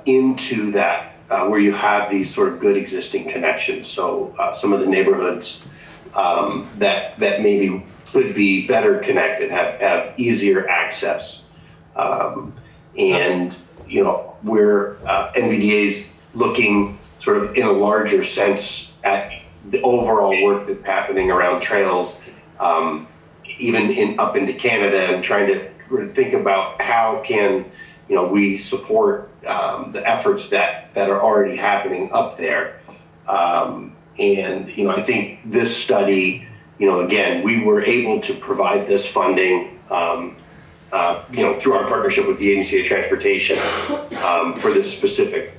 into that where you have these sort of good existing connections. So some of the neighborhoods that maybe could be better connected, have easier access. And, you know, where NVDA's looking sort of in a larger sense at the overall work that's happening around trails, even up into Canada, and trying to think about how can, you know, we support the efforts that are already happening up there. And, you know, I think this study, you know, again, we were able to provide this funding, you know, through our partnership with the Agency of Transportation for this specific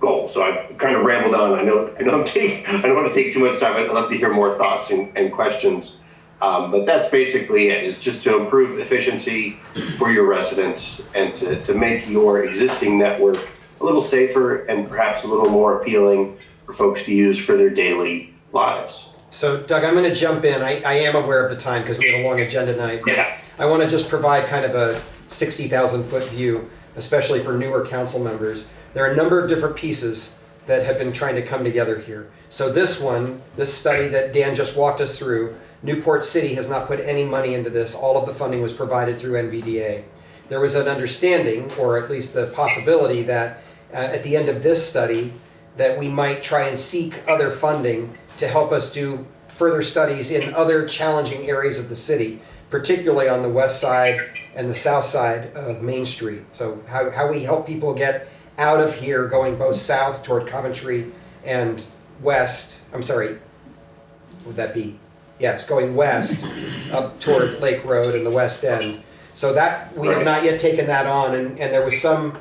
goal. So I've kind of rambled on. I don't want to take too much time. I'd love to hear more thoughts and questions. But that's basically it, is just to improve efficiency for your residents and to make your existing network a little safer and perhaps a little more appealing for folks to use for their daily lives. So Doug, I'm going to jump in. I am aware of the time because we have a long agenda tonight. Yeah. I want to just provide kind of a 60,000 foot view, especially for newer council members. There are a number of different pieces that have been trying to come together here. So this study that Dan just walked us through, Newport City has not put any money into this. All of the funding was provided through NVDA. There was an understanding, or at least the possibility, that at the end of this study, that we might try and seek other funding to help us do further studies in other challenging areas of the city, particularly on the west side and the south side of Main Street. So how we help people get out of here going both south toward Coventry and west, would that be? Yes, going west up toward Lake Road and the West End. So that, we have not yet taken that on, and there was some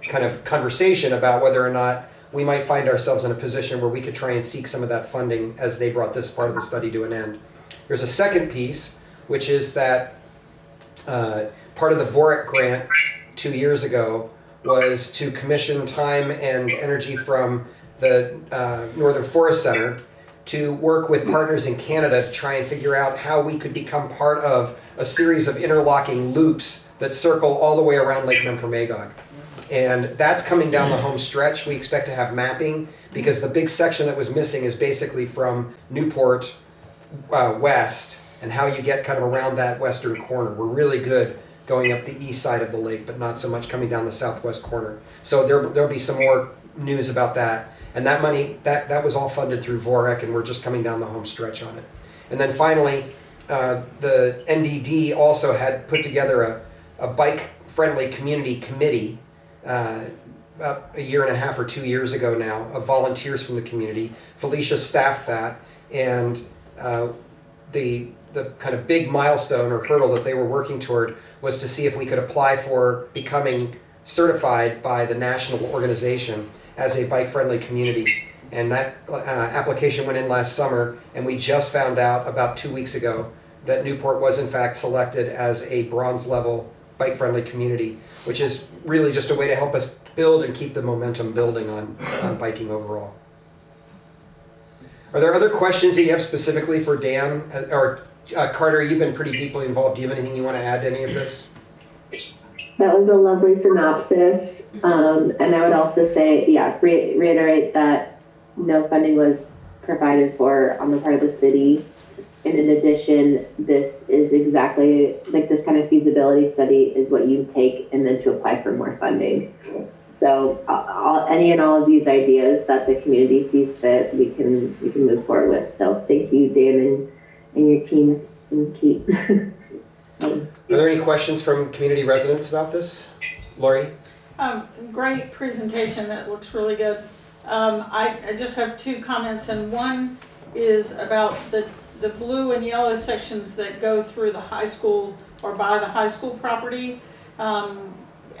kind of conversation about whether or not we might find ourselves in a position where we could try and seek some of that funding as they brought this part of the study to an end. There's a second piece, which is that part of the VORIC grant 2 years ago was to commission time and energy from the Northern Forest Center to work with partners in Canada to try and figure out how we could become part of a series of interlocking loops that circle all the way around Lake Memphremagog. And that's coming down the home stretch. We expect to have mapping, because the big section that was missing is basically from Newport west, and how you get kind of around that western corner. We're really good going up the east side of the lake, but not so much coming down the southwest corner. So there'll be some more news about that. And that money, that was all funded through VORIC, and we're just coming down the home stretch on it. And then finally, the NDD also had put together a bike-friendly community committee about a year and a half or 2 years ago now, of volunteers from the community. Felicia staffed that, and the kind of big milestone or hurdle that they were working toward was to see if we could apply for becoming certified by the national organization as a bike-friendly community. And that application went in last summer, and we just found out about 2 weeks ago that Newport was in fact selected as a bronze level bike-friendly community, which is really just a way to help us build and keep the momentum building on biking overall. Are there other questions that you have specifically for Dan? Or Carter, you've been pretty deeply involved. Do you have anything you want to add to any of this? That was a lovely synopsis. And I would also say, reiterate that no funding was provided for on the part of the city. And in addition, this is exactly like this kind of feasibility study is what you take and then to apply for more funding. So any and all of these ideas that the community sees fit, we can move forward with. So thank you, Dan, and your team, and Keith. Are there any questions from community residents about this? Lori? Great presentation. That looks really good. I just have two comments, and one is about the blue and yellow sections that go through the high school or by the high school property.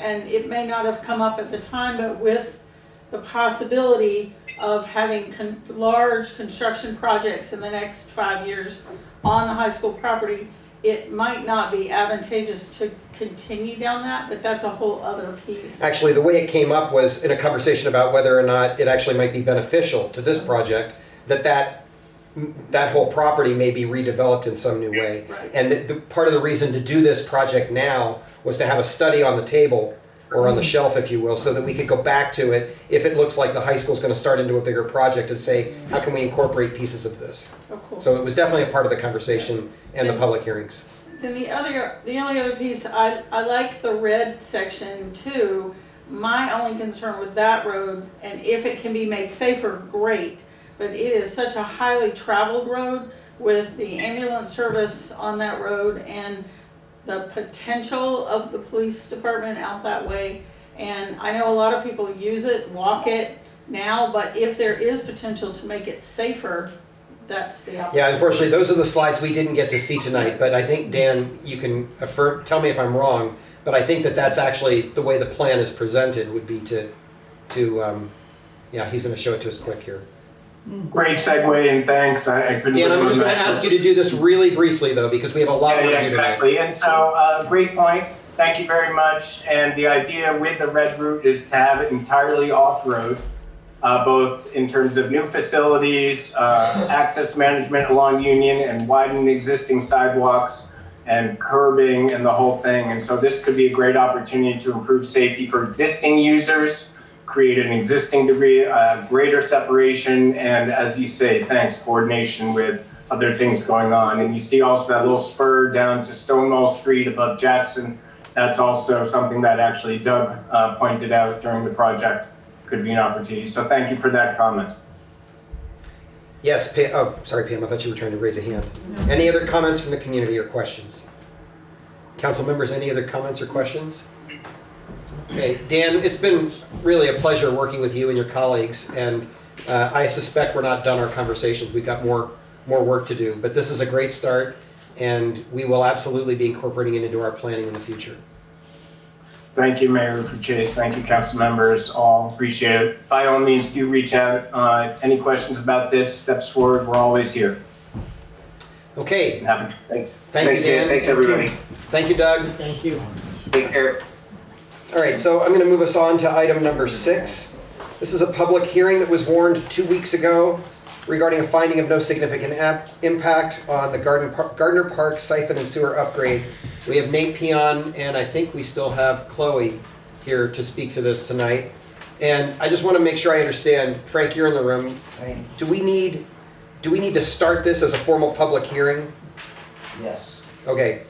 And it may not have come up at the time, but with the possibility of having large construction projects in the next 5 years on the high school property, it might not be advantageous to continue down that, but that's a whole other piece. Actually, the way it came up was in a conversation about whether or not it actually might be beneficial to this project that whole property may be redeveloped in some new way. Right. And the part of the reason to do this project now was to have a study on the table or on the shelf, if you will, so that we could go back to it if it looks like the high school's going to start into a bigger project and say, how can we incorporate pieces of this? Oh, cool. So it was definitely a part of the conversation and the public hearings. Then the only other piece, I like the red section too. My only concern with that road, and if it can be made safer, great, but it is such a highly traveled road with the ambulance service on that road and the potential of the police department out that way. And I know a lot of people use it, walk it now, but if there is potential to make it safer, that's the option. Yeah, unfortunately, those are the slides we didn't get to see tonight, but I think, Dan, you can affirm, tell me if I'm wrong, but I think that that's actually the way the plan is presented would be yeah, he's going to show it to us quick here. Great segue, and thanks. I couldn't. Dan, I'm just going to ask you to do this really briefly, though, because we have a lot more to do exactly. tonight. And so, great point. Thank you very much. And the idea with the red route is to have it entirely off-road, both in terms of new facilities, access management along Union, and widening existing sidewalks and curbing and the whole thing. And so this could be a great opportunity to improve safety for existing users, create an existing degree, greater separation, and as you say, thanks, coordination with other things going on. And you see also that little spur down to Stonewall Street above Jackson. That's also something that actually Doug pointed out during the project. Could be an opportunity. So thank you for that comment. Yes, Pam, oh, sorry, Pam, I thought you were trying to raise a hand. No. Any other comments from the community or questions? Council members, any other comments or questions? Okay, Dan, it's been really a pleasure working with you and your colleagues, and I suspect we're not done our conversations. We've got more work to do, but this is a great start, and we will absolutely be incorporating it into our planning in the future. Thank you, Mayor Chase. Thank you, council members. All appreciate it. By all means, do reach out. Any questions about this, steps forward, we're always here. Okay. Thanks. Thank you, Dan. Thanks, everybody. Thank you, Doug. Thank you. Take care. All right, so I'm going to move us on to item number 6. This is a public hearing that was warned 2 weeks ago regarding a finding of no significant impact on the Gardner Park siphon and sewer upgrade. We have Nate Peon, and I think we still have Chloe here to speak to this tonight. And I just want to make sure I understand. Frank, you're in the room. Do we need to start this as a formal public hearing? Yes. Okay.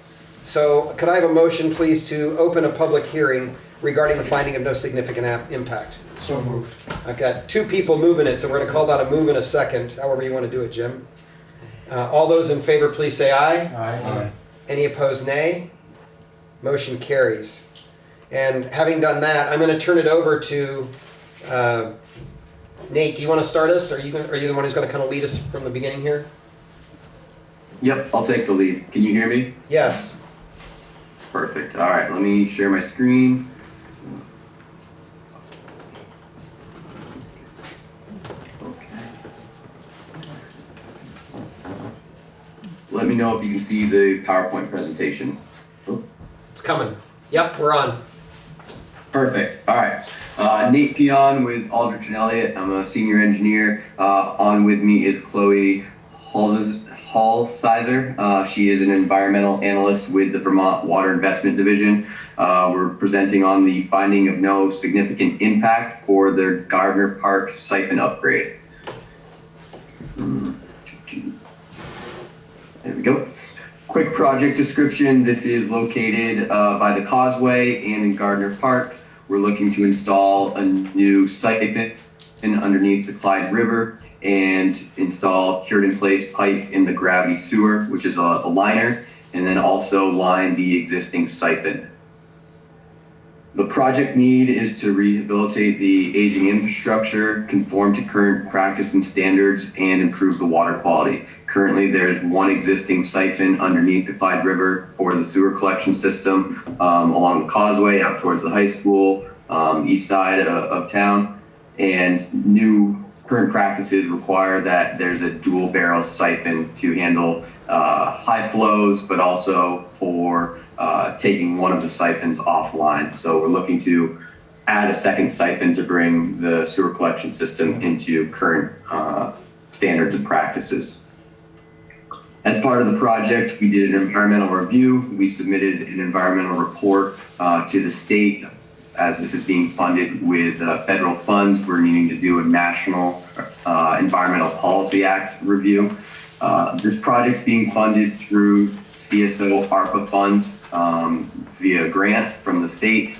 So could I have a motion, please, to open a public hearing regarding the finding of no significant impact? So moved. I've got 2 people moving it, so we're going to call that a move in a second, however you want to do it, Jim. All those in favor, please say aye. Aye. Any opposed, nay? Motion carries. And having done that, I'm going to turn it over to Nate. Do you want to start us? Are you the one who's going to kind of lead us from the beginning here? Yep, I'll take the lead. Can you hear me? Yes. Perfect. All right, let me share my screen. Let me know if you can see the PowerPoint presentation. It's coming. Yep, we're on. Perfect. All right. Nate Peon with Aldrich and Elliott. I'm a senior engineer. On with me is Chloe Hallsizer. She is an environmental analyst with the Vermont Water Investment Division. We're presenting on the finding of no significant impact for their Gardner Park siphon upgrade. There we go. Quick project description. This is located by the Causeway and in Gardner Park. We're looking to install a new siphon underneath the Clyde River and install cured in place pipe in the gravity sewer, which is a liner, and then also line the existing siphon. The project need is to rehabilitate the aging infrastructure, conform to current practice and standards, and improve the water quality. Currently, there's one existing siphon underneath the Clyde River for the sewer collection system along the Causeway out towards the high school, east side of town. And new current practices require that there's a dual barrel siphon to handle high flows, but also for taking one of the siphons offline. So we're looking to add a second siphon to bring the sewer collection system into current standards and practices. As part of the project, we did an environmental review. We submitted an environmental report to the state as this is being funded with federal funds, we're needing to do a National Environmental Policy Act review. This project's being funded through CSO ARPA funds via grant from the state.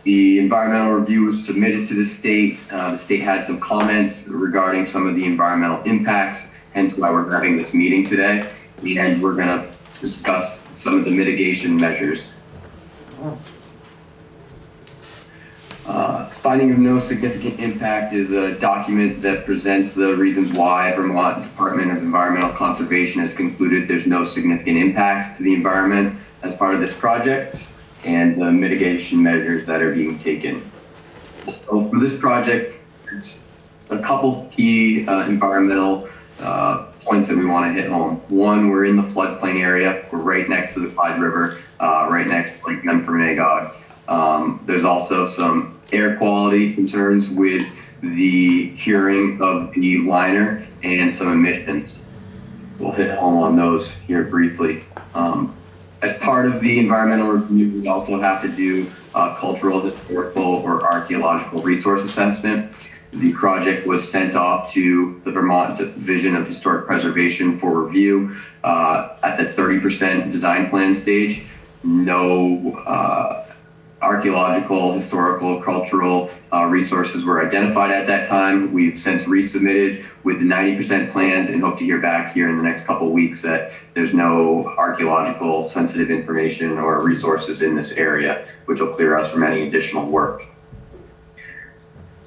The environmental review was submitted to the state. The state had some comments regarding some of the environmental impacts, hence why we're having this meeting today. And we're going to discuss some of the mitigation measures. Finding of no significant impact is a document that presents the reasons why Vermont Department of Environmental Conservation has concluded there's no significant impacts to the environment as part of this project, and the mitigation measures that are being taken. So for this project, there's a couple key environmental points that we want to hit home. One, we're in the floodplain area. We're right next to the Clyde River, right next to Lake Memphremagog. There's also some air quality concerns with the curing of the liner and some emissions. We'll hit home on those here briefly. As part of the environmental review, we also have to do cultural, historical, or archaeological resource assessment. The project was sent off to the Vermont Division of Historic Preservation for review at the 30% design plan stage. No archaeological, historical, cultural resources were identified at that time. We've since resubmitted with the 90% plans and hope to hear back here in the next couple of weeks that there's no archaeological sensitive information or resources in this area, which will clear us from any additional work.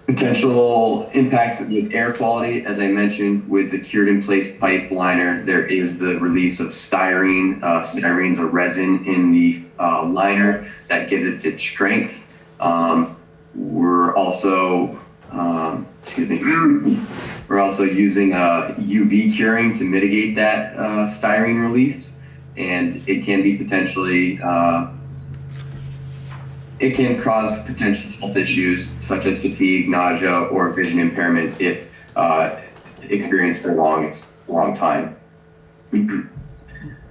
Potential impacts with air quality, as I mentioned, with the cured in place pipe liner, there is the release of styrene. Styrene's a resin in the liner that gives it its strength. We're also, we're also using UV curing to mitigate that styrene release, and it can be potentially it can cause potential health issues such as fatigue, nausea, or vision impairment if experienced for a long time. In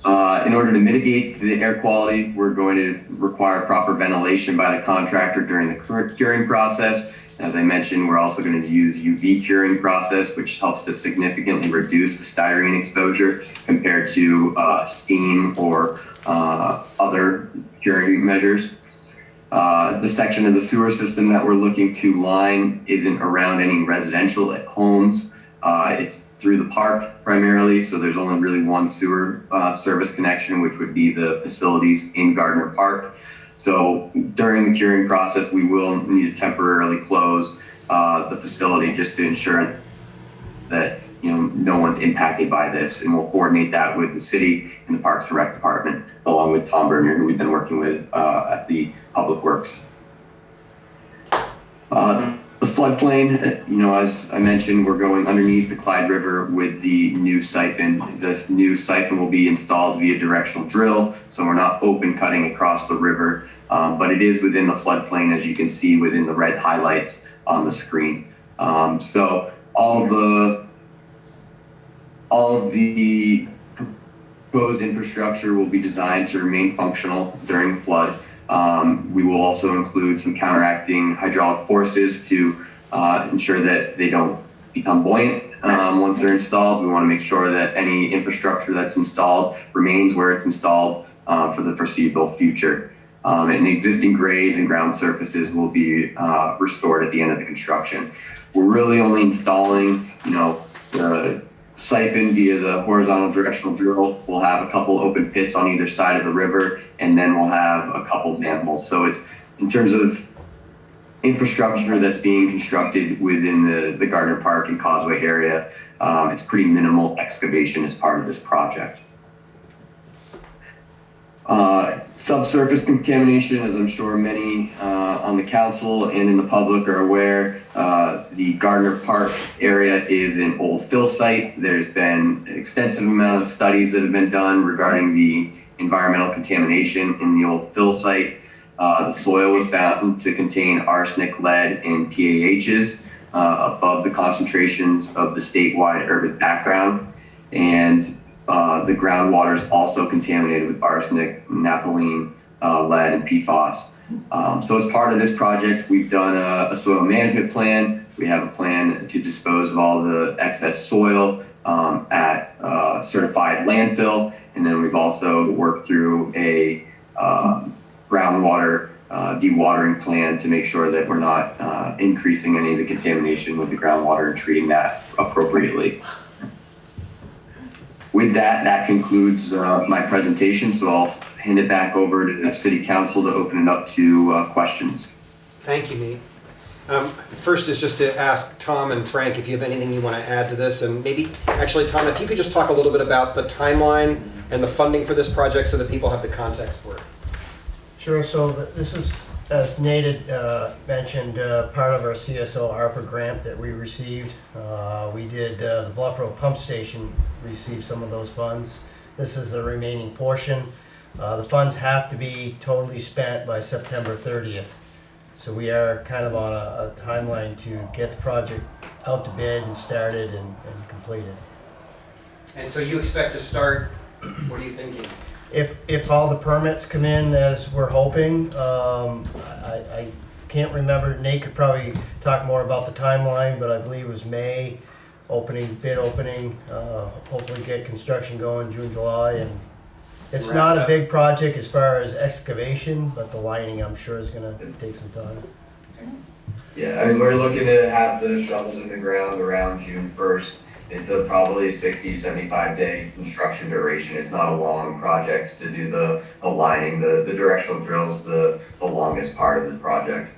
order to mitigate the air quality, we're going to require proper ventilation by the contractor during the curing process. As I mentioned, we're also going to use UV curing process, which helps to significantly reduce the styrene exposure compared to steam or other curing measures. The section of the sewer system that we're looking to line isn't around any residential homes. It's through the park primarily, so there's only really one sewer service connection, which would be the facilities in Gardner Park. So during the curing process, we will need to temporarily close the facility just to ensure that no one's impacted by this, and we'll coordinate that with the city and the Parks and Rec Department, along with Tom Bernier, who we've been working with at the Public Works. The floodplain, as I mentioned, we're going underneath the Clyde River with the new siphon. This new siphon will be installed via directional drill, so we're not open cutting across the river, but it is within the floodplain, as you can see within the red highlights on the screen. So all of the proposed infrastructure will be designed to remain functional during flood. We will also include some counteracting hydraulic forces to ensure that they don't become buoyant once they're installed. We want to make sure that any infrastructure that's installed remains where it's installed for the foreseeable future. And existing grades and ground surfaces will be restored at the end of the construction. We're really only installing, the siphon via the horizontal directional drill. We'll have a couple open pits on either side of the river, and then we'll have a couple manholes. So it's, in terms of infrastructure that's being constructed within the Gardner Park and Causeway area, it's pretty minimal excavation as part of this project. Subsurface contamination, as I'm sure many on the council and in the public are aware, the Gardner Park area is an old fill site. There's been an extensive amount of studies that have been done regarding the environmental contamination in the old fill site. The soil was found to contain arsenic, lead, and PAHs above the concentrations of the statewide urban background. And the groundwater is also contaminated with arsenic, naphthalene, lead and PFAS. So as part of this project, we've done a soil management plan. We have a plan to dispose of all the excess soil at certified landfill. And then we've also worked through a groundwater dewatering plan to make sure that we're not increasing any of the contamination with the groundwater and treating that appropriately. With that, that concludes my presentation, so I'll hand it back over to the City Council to open it up to questions. Thank you, Nate. First is just to ask Tom and Frank if you have anything you want to add to this, and maybe, actually, Tom, if you could just talk a little bit about the timeline and the funding for this project so that people have the context for it. Sure, so this is, as Nate had mentioned, part of our CSO ARPA grant that we received. We did, the Bluff Road Pump Station received some of those funds. This is the remaining portion. The funds have to be totally spent by September 30th. So we are kind of on a timeline to get the project out to bid and started and completed. And so you expect to start, what are you thinking? If all the permits come in as we're hoping, I can't remember, Nate could probably talk more about the timeline, but I believe it was May, bid opening, hopefully get construction going June, July, and it's not a big project as far as excavation, but the lining I'm sure is gonna take some time. Yeah, I mean, we're looking to have the shovels in the ground around June 1st. It's a probably 60, 75 day construction duration. It's not a long project to do the lining. The directional drill's the longest part of this project.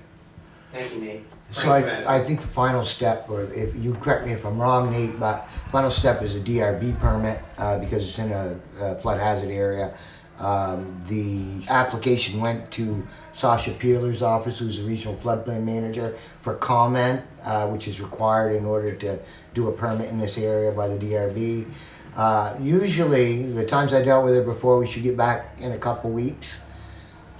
Thank you, Nate. So Frank, I think the final step, or if you correct me if I'm wrong, Nate, but final step is a DRB permit because it's in a flood hazard area. The application went to Sasha Peeler's office, who's the regional floodplain manager, for comment, which is required in order to do a permit in this area by the DRB. Usually, the times I dealt with it before, we should get back in a couple weeks.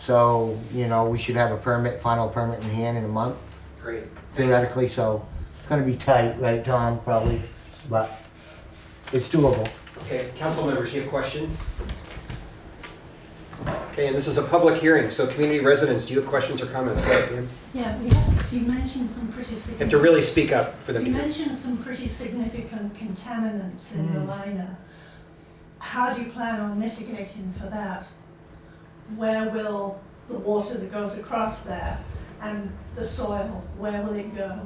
So, you know, we should have a final permit in hand in a month. Great. Theoretically, so it's gonna be tight, right, Tom, probably, but it's doable. Okay, council members, you have questions? Okay, and this is a public hearing, so community residents, do you have questions or comments? Go ahead, Dan. Yeah, you mentioned some pretty significant. You have to really speak up for them to You hear. mentioned some pretty significant contaminants in the liner. How do you plan on mitigating for that? Where will the water that goes across there and the soil, where will it go?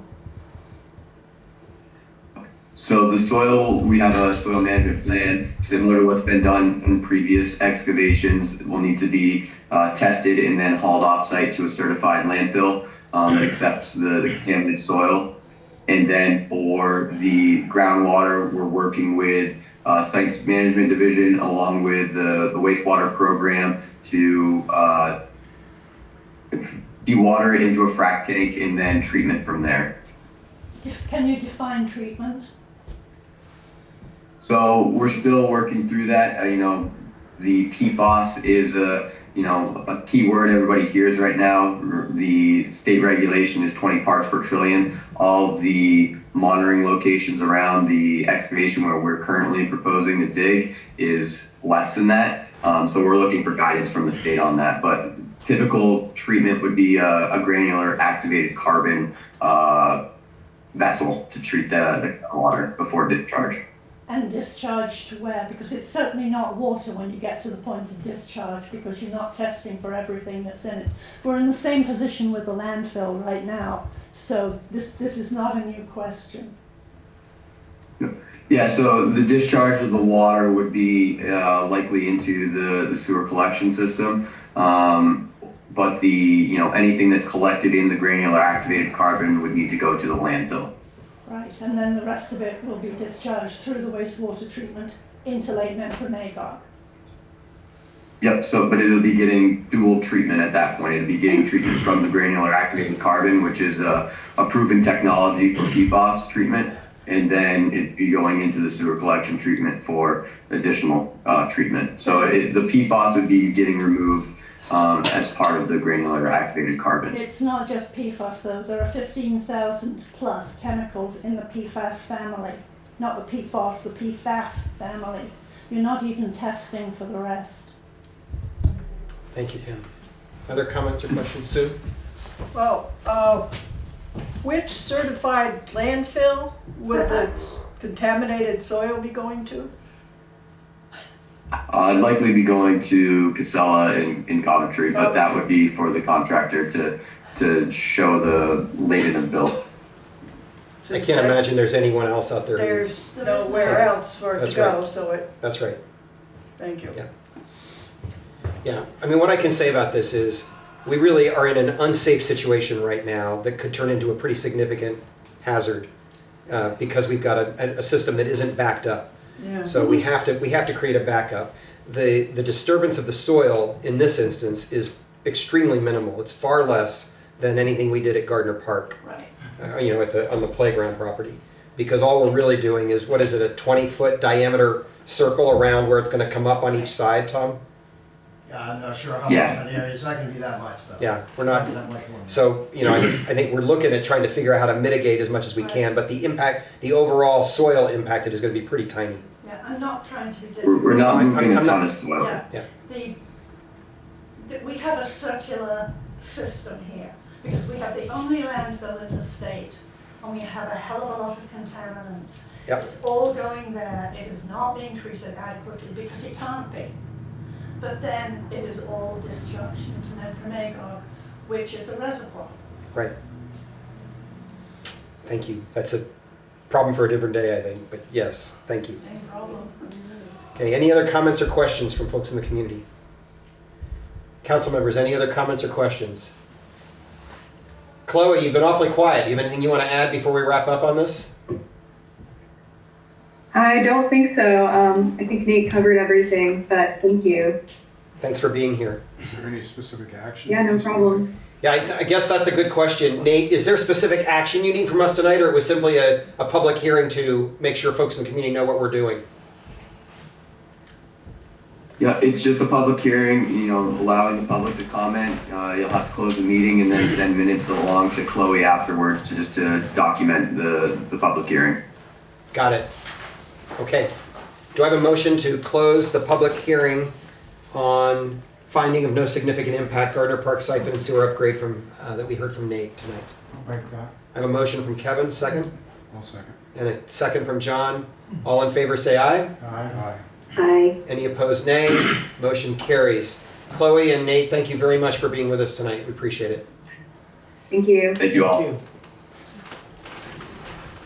So the soil, we have a soil management plan similar to what's been done in previous excavations. It will need to be tested and then hauled off-site to a certified landfill that accepts the contaminated soil. And then for the groundwater, we're working with Sites Management Division along with the wastewater program to dewater it into a frac tank and then treatment from there. Can you define treatment? So we're still working through that. You know, the PFAS is a key word everybody hears right now. The state regulation is 20 parts per trillion. All of the monitoring locations around the excavation where we're currently proposing to dig is less than that. So we're looking for guidance from the state on that. But typical treatment would be a granular activated carbon vessel to treat the water before discharge. And discharge to where? Because it's certainly not water when you get to the point of discharge because you're not testing for everything that's in it. We're in the same position with the landfill right now, so this is not a new question. Yeah, so the discharge of the water would be likely into the sewer collection system, but anything that's collected in the granular activated carbon would need to go to the landfill. Right, and then the rest of it will be discharged through the wastewater treatment into Lake Memphis-Magog. Yep, but it'll be getting dual treatment at that point. It'll be getting treatment from the granular activated carbon, which is a proven technology for PFAS treatment, and then it'd be going into the sewer collection treatment for additional treatment. So the PFAS would be getting removed as part of the granular activated carbon. It's not just PFAS though, there are 15,000 plus chemicals in the PFAS family. Not the PFAS, the PFAS family. You're not even testing for the rest. Thank you, Pam. Other comments or questions? Sue? Well, which certified landfill would the contaminated soil be going to? I'd likely be going to Casella in Coventry, but that would be for the contractor to show the laden and bill. I can't imagine there's anyone else out there. There's nowhere else for it That's to go, right. so it, That's right. thank you. Yeah. Yeah, I mean, what I can say about this is we really are in an unsafe situation right now that could turn into a pretty significant hazard because we've got a system that isn't backed up. Yeah. So we have to create a backup. The disturbance of the soil in this instance is extremely minimal. It's far less than anything we did at Gardner Park. Right. On the playground property, because all we're really doing is, what is it, a 20-foot diameter circle around where it's going to come up on each side, Tom? Yeah, I'm not sure how Yeah. much, it's not gonna be that much though. Yeah, we're not. That much more. So, I think we're looking at trying to figure out how to mitigate as much as we can, but the overall soil impact is going to be pretty tiny. Yeah, I'm not trying to be difficult. We're not I'm moving a not- ton of soil. Yeah. We have a circular system here, because we have the only landfill in the state, and we have a hell of a lot of contaminants. Yep. It's all going there, it is not being treated adequately, because it can't be. But then it is all discharged into Newport, which is a reservoir. Right. Thank you. That's a problem for a different day, I think, but yes, thank you. Same problem. Okay, any other comments or questions from folks in the community? Council members, any other comments or questions? Chloe, you've been awfully quiet. Do you have anything you want to add before we wrap up on this? I don't think so. I think Nate covered everything, but thank you. Thanks for being here. Is there any specific action? Yeah, no problem. Yeah, I guess that's a good question. Nate, is there specific action you need from us tonight, or it was simply a public hearing to make sure folks in the community know what we're doing? Yeah, it's just a public hearing, allowing the public to comment. You'll have to close the meeting and then send minutes along to Chloe afterwards to document the public hearing. Got it. Okay. Do I have a motion to close the public hearing on finding of no significant impact Gardner Park siphon and sewer upgrade from that we heard from Nate tonight? I'll make that. I have a motion from Kevin, second, I'll second. and a second from John. All in favor say aye. Aye. Hi. Any opposed, nay. Motion carries. Chloe and Nate, thank you very much for being with us tonight. We appreciate it. Thank you. Thank you all.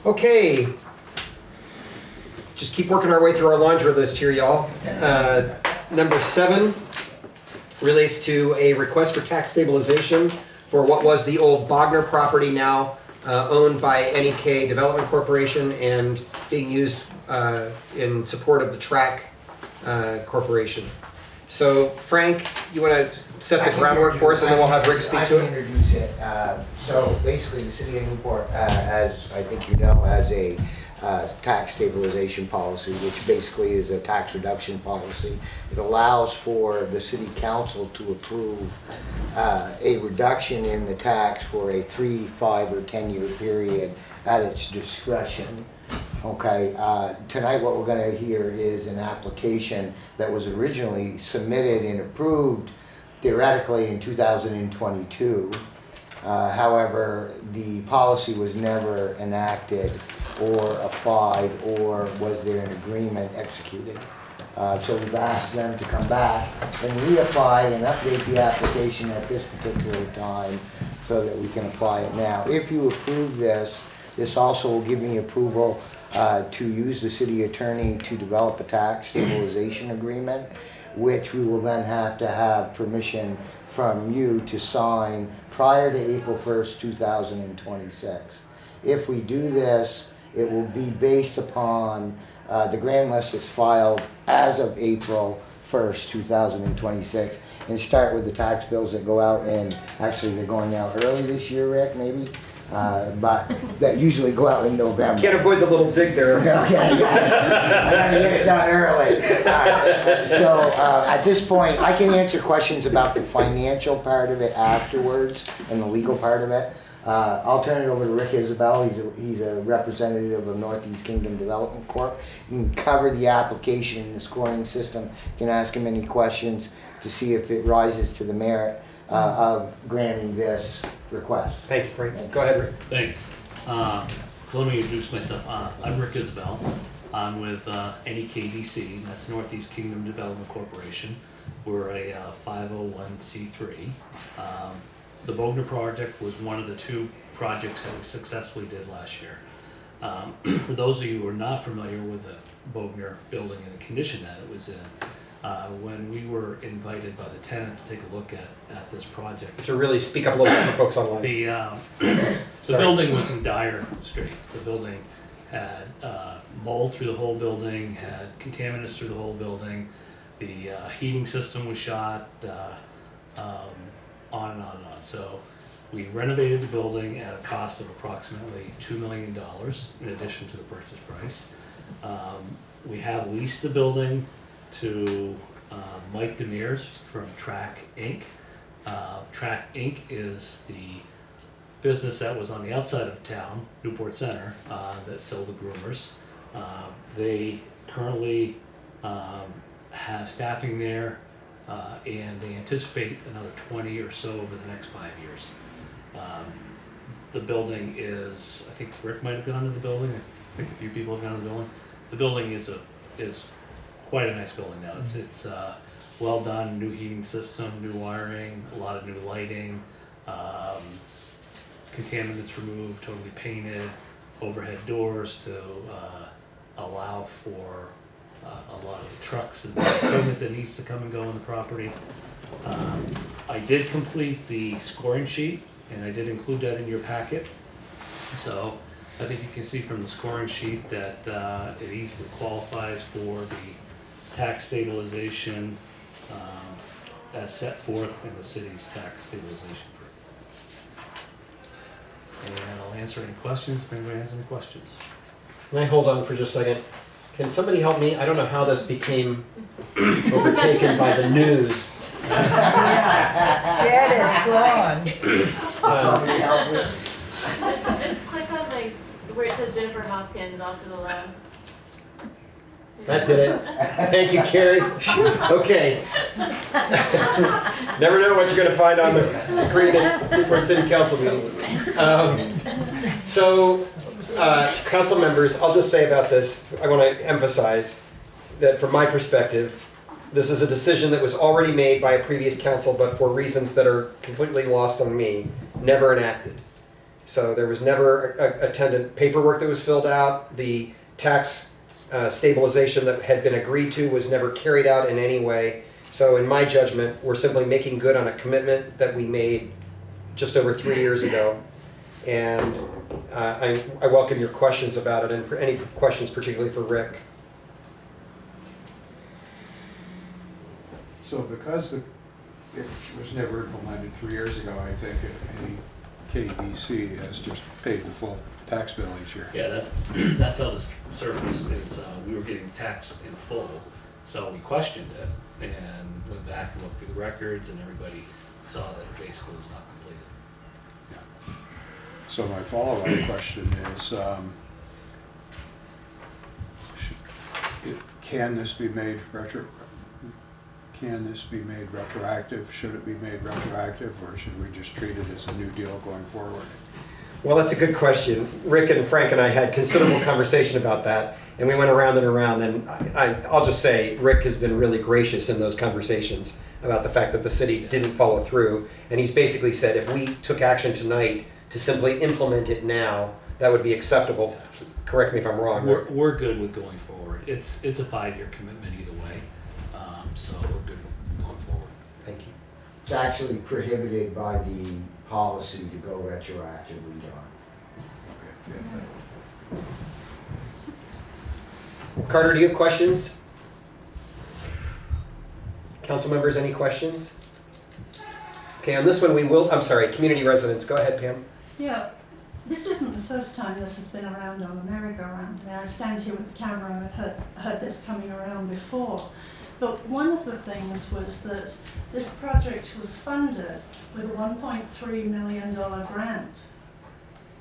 Okay. Just keep working our way through our laundry list here, y'all. Number 7 relates to a request for tax stabilization for what was the old Bogner property, now owned by NEK Development Corporation and being used in support of the Track Corporation. So Frank, you want to set the groundwork for us and then we'll have Rick speak to I can it? introduce it. So basically, the city of Newport, as I think you know, has a tax stabilization policy, which basically is a tax reduction policy. It allows for the city council to approve a reduction in the tax for a 3, 5, or 10-year period at its discretion. Okay, tonight what we're going to hear is an application that was originally submitted and approved theoretically in 2022. However, the policy was never enacted or applied, or was there an agreement executed. So we've asked them to come back and reapply and update the application at this particular time so that we can apply it now. If you approve this, this also will give me approval to use the city attorney to develop a tax stabilization agreement, which we will then have to have permission from you to sign prior to April 1st, 2026. If we do this, it will be based upon the grand list that's filed as of April 1st, 2026, and start with the tax bills that go out, and actually they're going out early this year, Rick, maybe? But that usually go out in November. Can't avoid the little dig there. Okay, I gotta get it done early. So at this point, I can answer questions about the financial part of it afterwards and the legal part of it. I'll turn it over to Rick Isabel. He's a representative of Northeast Kingdom Development Corp. You can cover the application and the scoring system. You can ask him any questions to see if it rises to the merit of granting this request. Thank you, Frank. Go ahead, Rick. Thanks. So let me introduce myself. I'm Rick Isabel. I'm with NEK-TV, that's Northeast Kingdom Development Corporation. We're a 501c3. The Bogner project was one of the 2 projects that we successfully did last year. For those of you who are not familiar with the Bogner building and the condition that it was in, when we were invited by the tenant to take a look at this project. To really speak up a little bit for folks online. The building was in dire straits. The building had mold through the whole building, had contaminants through the whole building. The heating system was shot, on and on and on. So we renovated the building at a cost of approximately $2 million in addition to the purchase price. We have leased the building to Mike Demers from Track Inc. Track Inc. is the business that was on the outside of town, Newport Center, that sold the groomers. They currently have staffing there, and they anticipate another 20 or so over the next 5 years. The building is, I think Rick might have gone to the building, I think a few people have gone to the building. The building is quite a nice building now. It's well done, new heating system, new wiring, a lot of new lighting, contaminants removed, totally painted, overhead doors to allow for a lot of the trucks and equipment that needs to come and go on the property. I did complete the scoring sheet, and I did include that in your packet. So I think you can see from the scoring sheet that it easily qualifies for the tax stabilization as set forth in the city's tax stabilization group. And I'll answer any questions if anybody has any questions. Can I hold on for just a second? Can somebody help me? I don't know how this became overtaken by the news. Get it, gone. Just click on like where it says Jennifer Hopkins off to the left. That did it. Thank you, Carrie. Okay. Never know what you're going to find on the screen at Newport City Council meeting. Council members, I'll just say about this, I want to emphasize that from my perspective, this is a decision that was already made by a previous council, but for reasons that are completely lost on me, never enacted. So there was never attendant paperwork that was filled out. The tax stabilization that had been agreed to was never carried out in any way. So in my judgment, we're simply making good on a commitment that we made just over 3 years ago. And I welcome your questions about it, and any questions particularly for Rick. So because it was never implemented 3 years ago, I think KDC has just paid the full tax bill each year. Yeah, that's how this service is. We were getting taxed in full, so we questioned it and went back and looked through the records, and everybody saw that it basically was not completed. Yeah. So my follow-up question is, can this be made retroactive? Should it be made retroactive, or should we just treat it as a new deal going forward? Well, that's a good question. Rick and Frank and I had considerable conversation about that, and we went around and around, and I'll just say Rick has been really gracious in those conversations about the fact that the city didn't follow through, and he's basically said if we took action tonight to simply implement it now, that would be acceptable. Yeah. Correct me if I'm wrong. We're good with going forward. It's a 5-year commitment either way, so we're good going forward. Thank you. It's actually prohibited by the policy to go retroactively, John. Carter, do you have questions? Council members, any questions? Okay, on this one community residents. Go ahead, Pam. Yeah, this isn't the first time this has been around on the merry-go-round. I stand here with the camera and I've heard this coming around before. But one of the things was that this project was funded with a $1.3 million grant,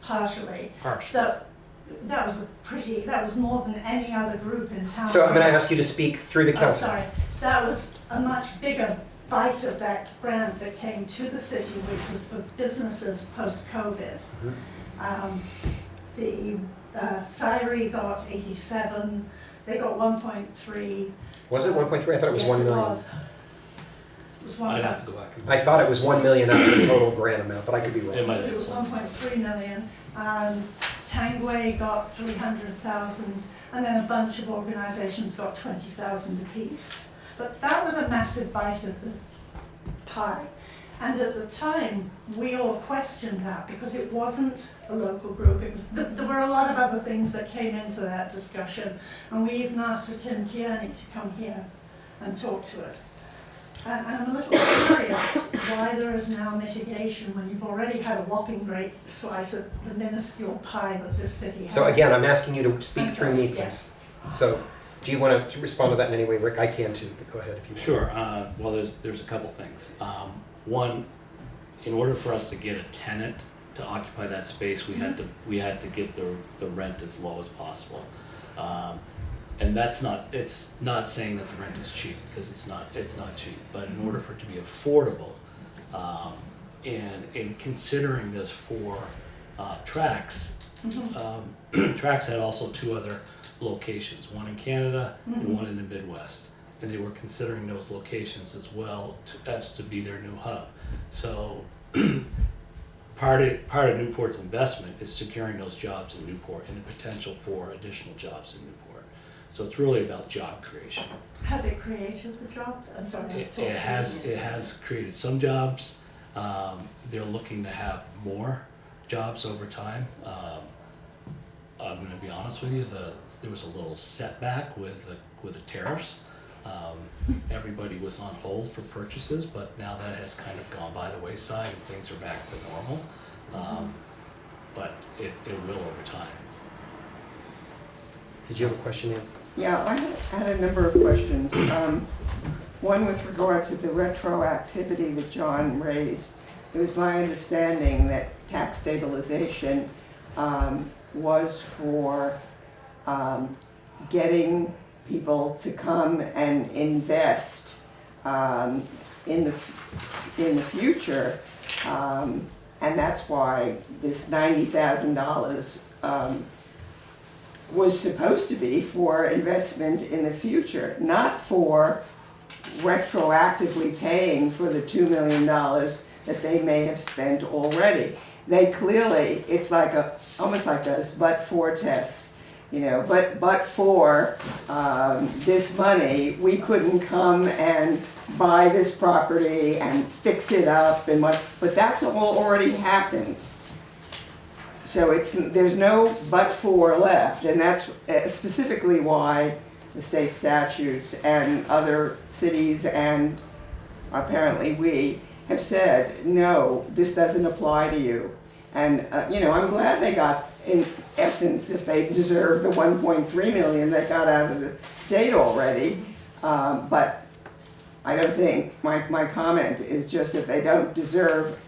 partially. That was more than any other group in town. So I'm going to ask you to speak through the council. Sorry, that was a much bigger bite of that grant that came to the city, which was for businesses post-COVID. The Syrie got 87, they got 1.3. Was it 1.3? I thought it was 1 million. Yes, it was. I'd have to go back. I thought it was 1 million out of the total grant amount, but I could be wrong. It might have It been was something. 1.3 million. Tangway got 300,000, and then a bunch of organisations got 20,000 apiece. But that was a massive bite of the pie. And at the time, we all questioned that because it wasn't a local group. It was, there were a lot of other things that came into that discussion. And we even asked for Tim Tierney to come here and talk to us. And I'm a little curious why there is now mitigation when you've already had a whopping great slice of the minuscule pie that this city has. So again, I'm asking you to speak I'm through sorry, me, yeah. please. So, do you want to respond to that in any way, Rick? I can too, but go ahead if you want. Sure. Well, there's a couple things. One, in order for us to get a tenant to occupy that space, we had to get the rent as low as possible. And it's not saying that the rent is cheap, because it's not cheap. But in order for it to be affordable, and in considering this for Trax, Trax had also 2 other locations, one in Canada and one in the Midwest. And they were considering those locations as well as to be their new hub. So part of Newport's investment is securing those jobs in Newport and the potential for additional jobs in Newport. So it's really about job creation. Has it created the jobs? I'm sorry. It has created some jobs. They're looking to have more jobs over time. I'm going to be honest with you. There was a little setback with the tariffs. Everybody was on hold for purchases, but now that has kind of gone by the wayside and things are back to normal. But it will over time. Did you have a question, Ann? Yeah, I had a number of questions. One with regard to the retroactivity that John raised. It was my understanding that tax stabilization was for getting people to come and invest in the future, and that's why this $90,000 was supposed to be for investment in the future, not for retroactively paying for the $2 million that they may have spent already. They clearly, it's like almost like those but-for tests, you know, but for this money, we couldn't come and buy this property and fix it up and but that's all already happened. So there's no but-for left, and that's specifically why the state statutes and other cities and apparently we have said, no, this doesn't apply to you. And, you know, I'm glad they got, in essence, if they deserve the 1.3 million that got out of the state already, but I don't think, my comment is just that they don't deserve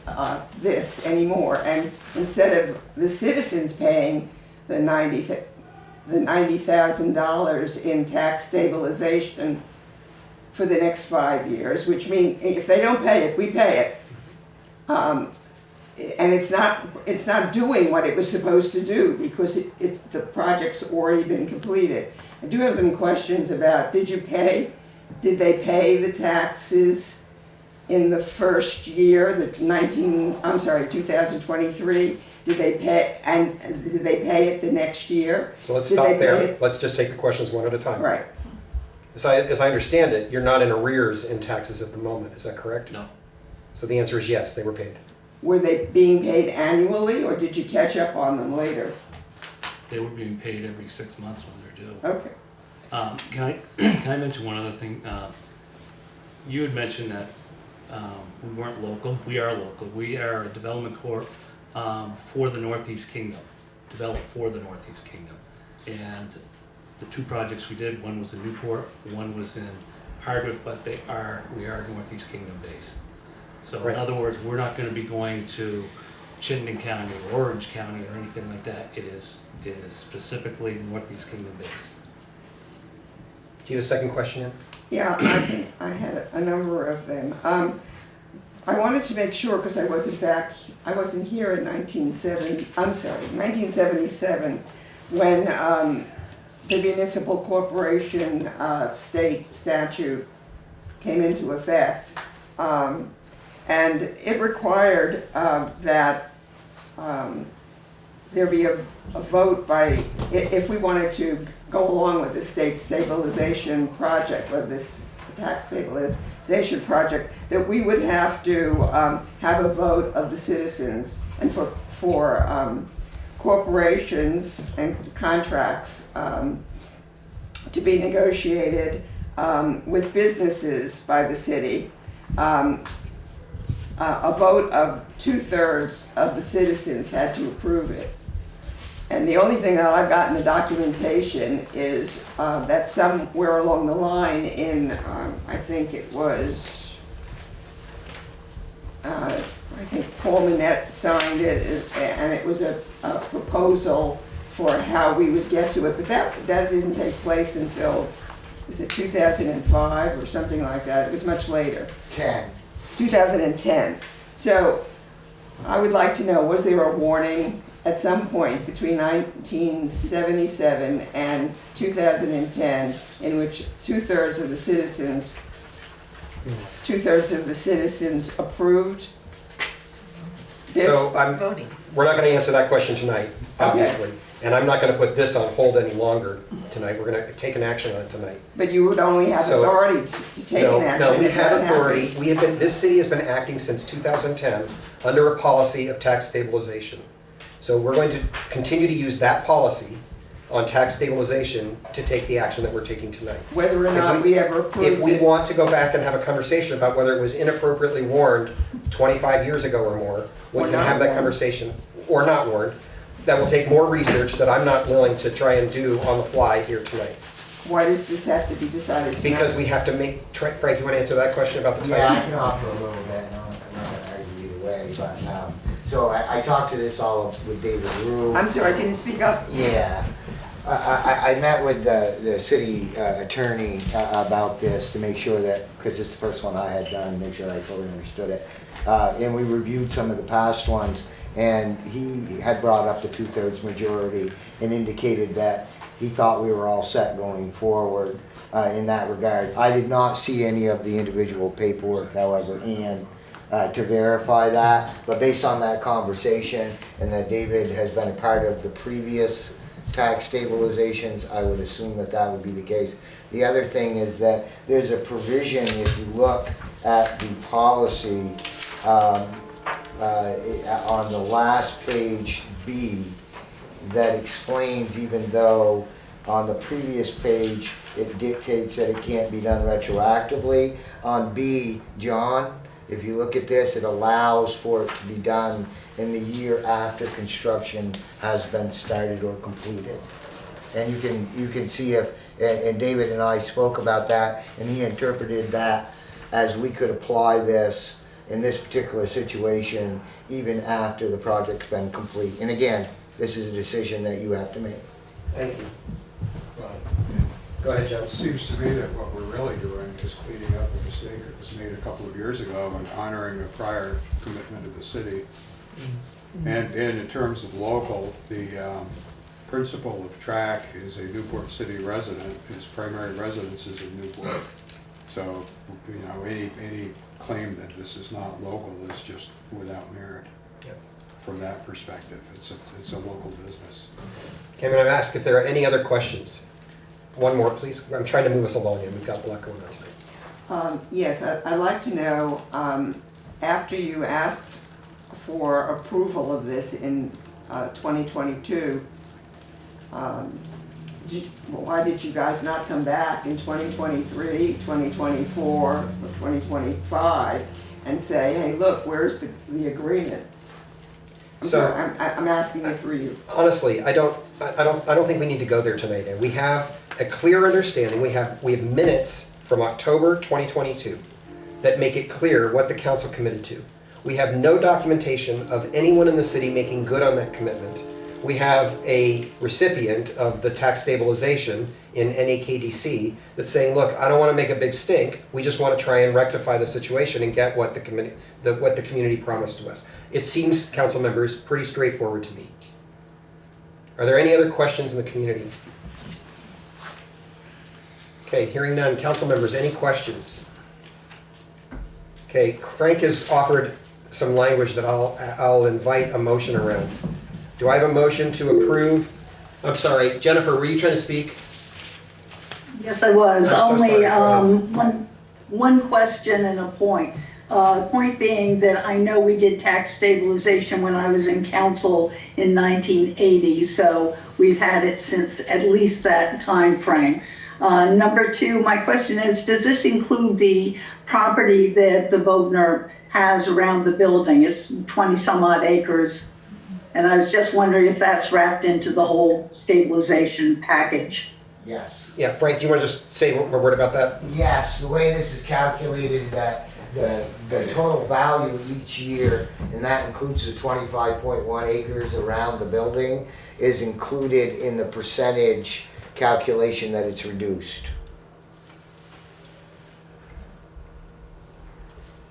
this anymore. And instead of the citizens paying the $90,000 in tax stabilization for the next 5 years, which means if they don't pay it, we pay it. And it's not doing what it was supposed to do because the project's already been completed. I do have some questions about, did they pay the taxes in the first year, 2023? Did they pay, and did they pay it the next year? So let's stop there. Let's just take the questions one at a time. Right. As I understand it, you're not in arrears in taxes at the moment, is that correct? No. So the answer is yes, they were paid. Were they being paid annually, or did you catch up on them later? They were being paid every 6 months when they're due. Okay. Can I mention one other thing? You had mentioned that we weren't local. We are local. We are a development corp for the Northeast Kingdom, developed for the Northeast Kingdom. And the 2 projects we did, one was in Newport, one was in Hardwick, but we are Northeast Kingdom based. So Right. in other words, we're not going to be going to Chittenden County or Orange County or anything like that. It is specifically Northeast Kingdom based. Do you have a second question, Ann? Yeah, I think I had a number of them. I wanted to make sure, because I wasn't here in 1977, when the municipal corporation state statute came into effect. And it required that there be a vote by, if we wanted to go along with the state stabilization project, or this tax stabilization project, that we would have to have a vote of the citizens. And for corporations and contracts to be negotiated with businesses by the city, a vote of 2/3 of the citizens had to approve it. And the only thing that I've got in the documentation is that somewhere along the line in, I think it was, I think Paul Manette signed it, and it was a proposal for how we would get to it, but that didn't take place until, was it 2005 or something like that? It was much later. 2010. So I would like to know, was there a warning at some point between 1977 and 2010 in which 2/3 of the citizens approved this? So we're not going to answer that question tonight, obviously. Okay. And I'm not going to put this on hold any longer tonight. We're going to take an action on it tonight. But you would only have authority to take an action. No, we if have that authority. happened. This city has been acting since 2010 under a policy of tax stabilization. So we're going to continue to use that policy on tax stabilization to take the action that we're taking tonight. Whether or not we ever approved it. If we want to go back and have a conversation about whether it was inappropriately warned 25 years ago or more, we can have that conversation, or not warned. That will take more research that I'm not willing to try and do on the fly here tonight. Why does this have to be decided tonight? Because we have to make, Frank, you want to answer that question about the time? Yeah, I can offer a little bit, and I'm not going to argue either way, but, so I talked to this all with David Rue. I'm sorry, can you speak up? Yeah. I met with the city attorney about this to make sure that, because it's the first one I had done, to make sure I totally understood it. And we reviewed some of the past ones, and he had brought up the 2/3 majority and indicated that he thought we were all set going forward in that regard. I did not see any of the individual paperwork, however, and to verify that, but based on that conversation and that David has been a part of the previous tax stabilizations, I would assume that that would be the case. The other thing is that there's a provision, if you look at the policy, on the last page B, that explains, even though on the previous page it dictates that it can't be done retroactively, on B, John, if you look at this, it allows for it to be done in the year after construction has been started or completed. And you can see if, and David and I spoke about that, and he interpreted that as we could apply this in this particular situation even after the project's been complete. And again, this is a decision that you have to make. Thank you. Go ahead, Joe. It seems to me that what we're really doing is cleaning up a mistake that was made a couple of years ago and honoring a prior commitment of the city. And in terms of local, the principal of TRAC is a Newport City resident. His primary residence is in Newport. So, any claim that this is not local is just without merit. From that perspective, it's a local business. Cameron, I've asked if there are any other questions. One more, please. I'm trying to move us along, and we've got a lot going on tonight. Yes, I'd like to know, after you asked for approval of this in 2022, why did you guys not come back in 2023, 2024, or 2025 and say, hey, look, where's the agreement? I'm asking it for you. Honestly, I don't think we need to go there tonight. And we have a clear understanding. We have minutes from October 2022 that make it clear what the council committed to. We have no documentation of anyone in the city making good on that commitment. We have a recipient of the tax stabilization in NEK-DC that's saying, look, I don't want to make a big stink. We just want to try and rectify the situation and get what the community promised to us. It seems, council members, pretty straightforward to me. Are there any other questions in the community? Okay, hearing none. Council members, any questions? Okay, Frank has offered some language that I'll invite a motion around. Do I have a motion to approve? I'm sorry, Jennifer, were you trying to speak? Yes, I was. I'm so Only sorry. Go ahead. one question and a point. Point being that I know we did tax stabilization when I was in council in 1980, so we've had it since at least that time frame. Number two, my question is, does this include the property that the Vogner has around the building? It's 20 some odd acres. And I was just wondering if that's wrapped into the whole stabilization package. Yes. Yeah, Frank, do you want to just say a word about that? Yes, the way this is calculated, that the total value each year, and that includes the 25.1 acres around the building, is included in the percentage calculation that it's reduced.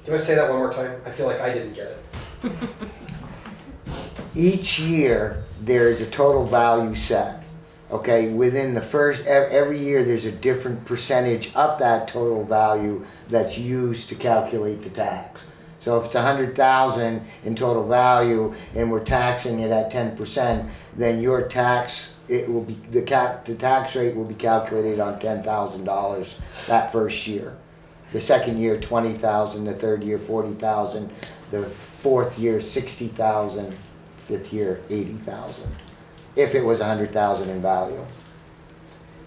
Do you want to say that one more time? I feel like I didn't get it. Each year, there is a total value set, okay? Within the first, every year, there's a different percentage of that total value that's used to calculate the tax. So if it's 100,000 in total value and we're taxing it at 10%, then your tax, it will be, the tax rate will be calculated on $10,000 that first year. The second year, 20,000, the third year, 40,000, the fourth year, 60,000, fifth year, 80,000, if it was 100,000 in value.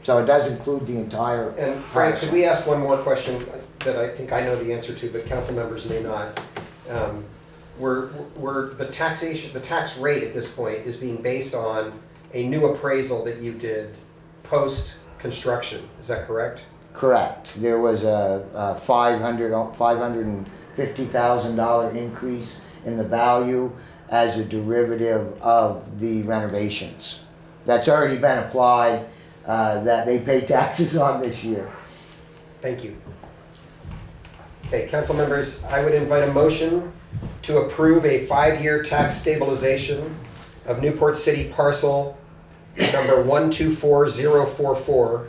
So it does include the entire. And Frank, could we ask one more question that I think I know the answer to, but council members may not? Were the tax rate at this point is being based on a new appraisal that you did post-construction, is that correct? Correct. There was a $550,000 increase in the value as a derivative of the renovations. That's already been applied, that they pay taxes on this year. Thank you. Okay, council members, I would invite a motion to approve a 5-year tax stabilization of Newport City parcel number 124044,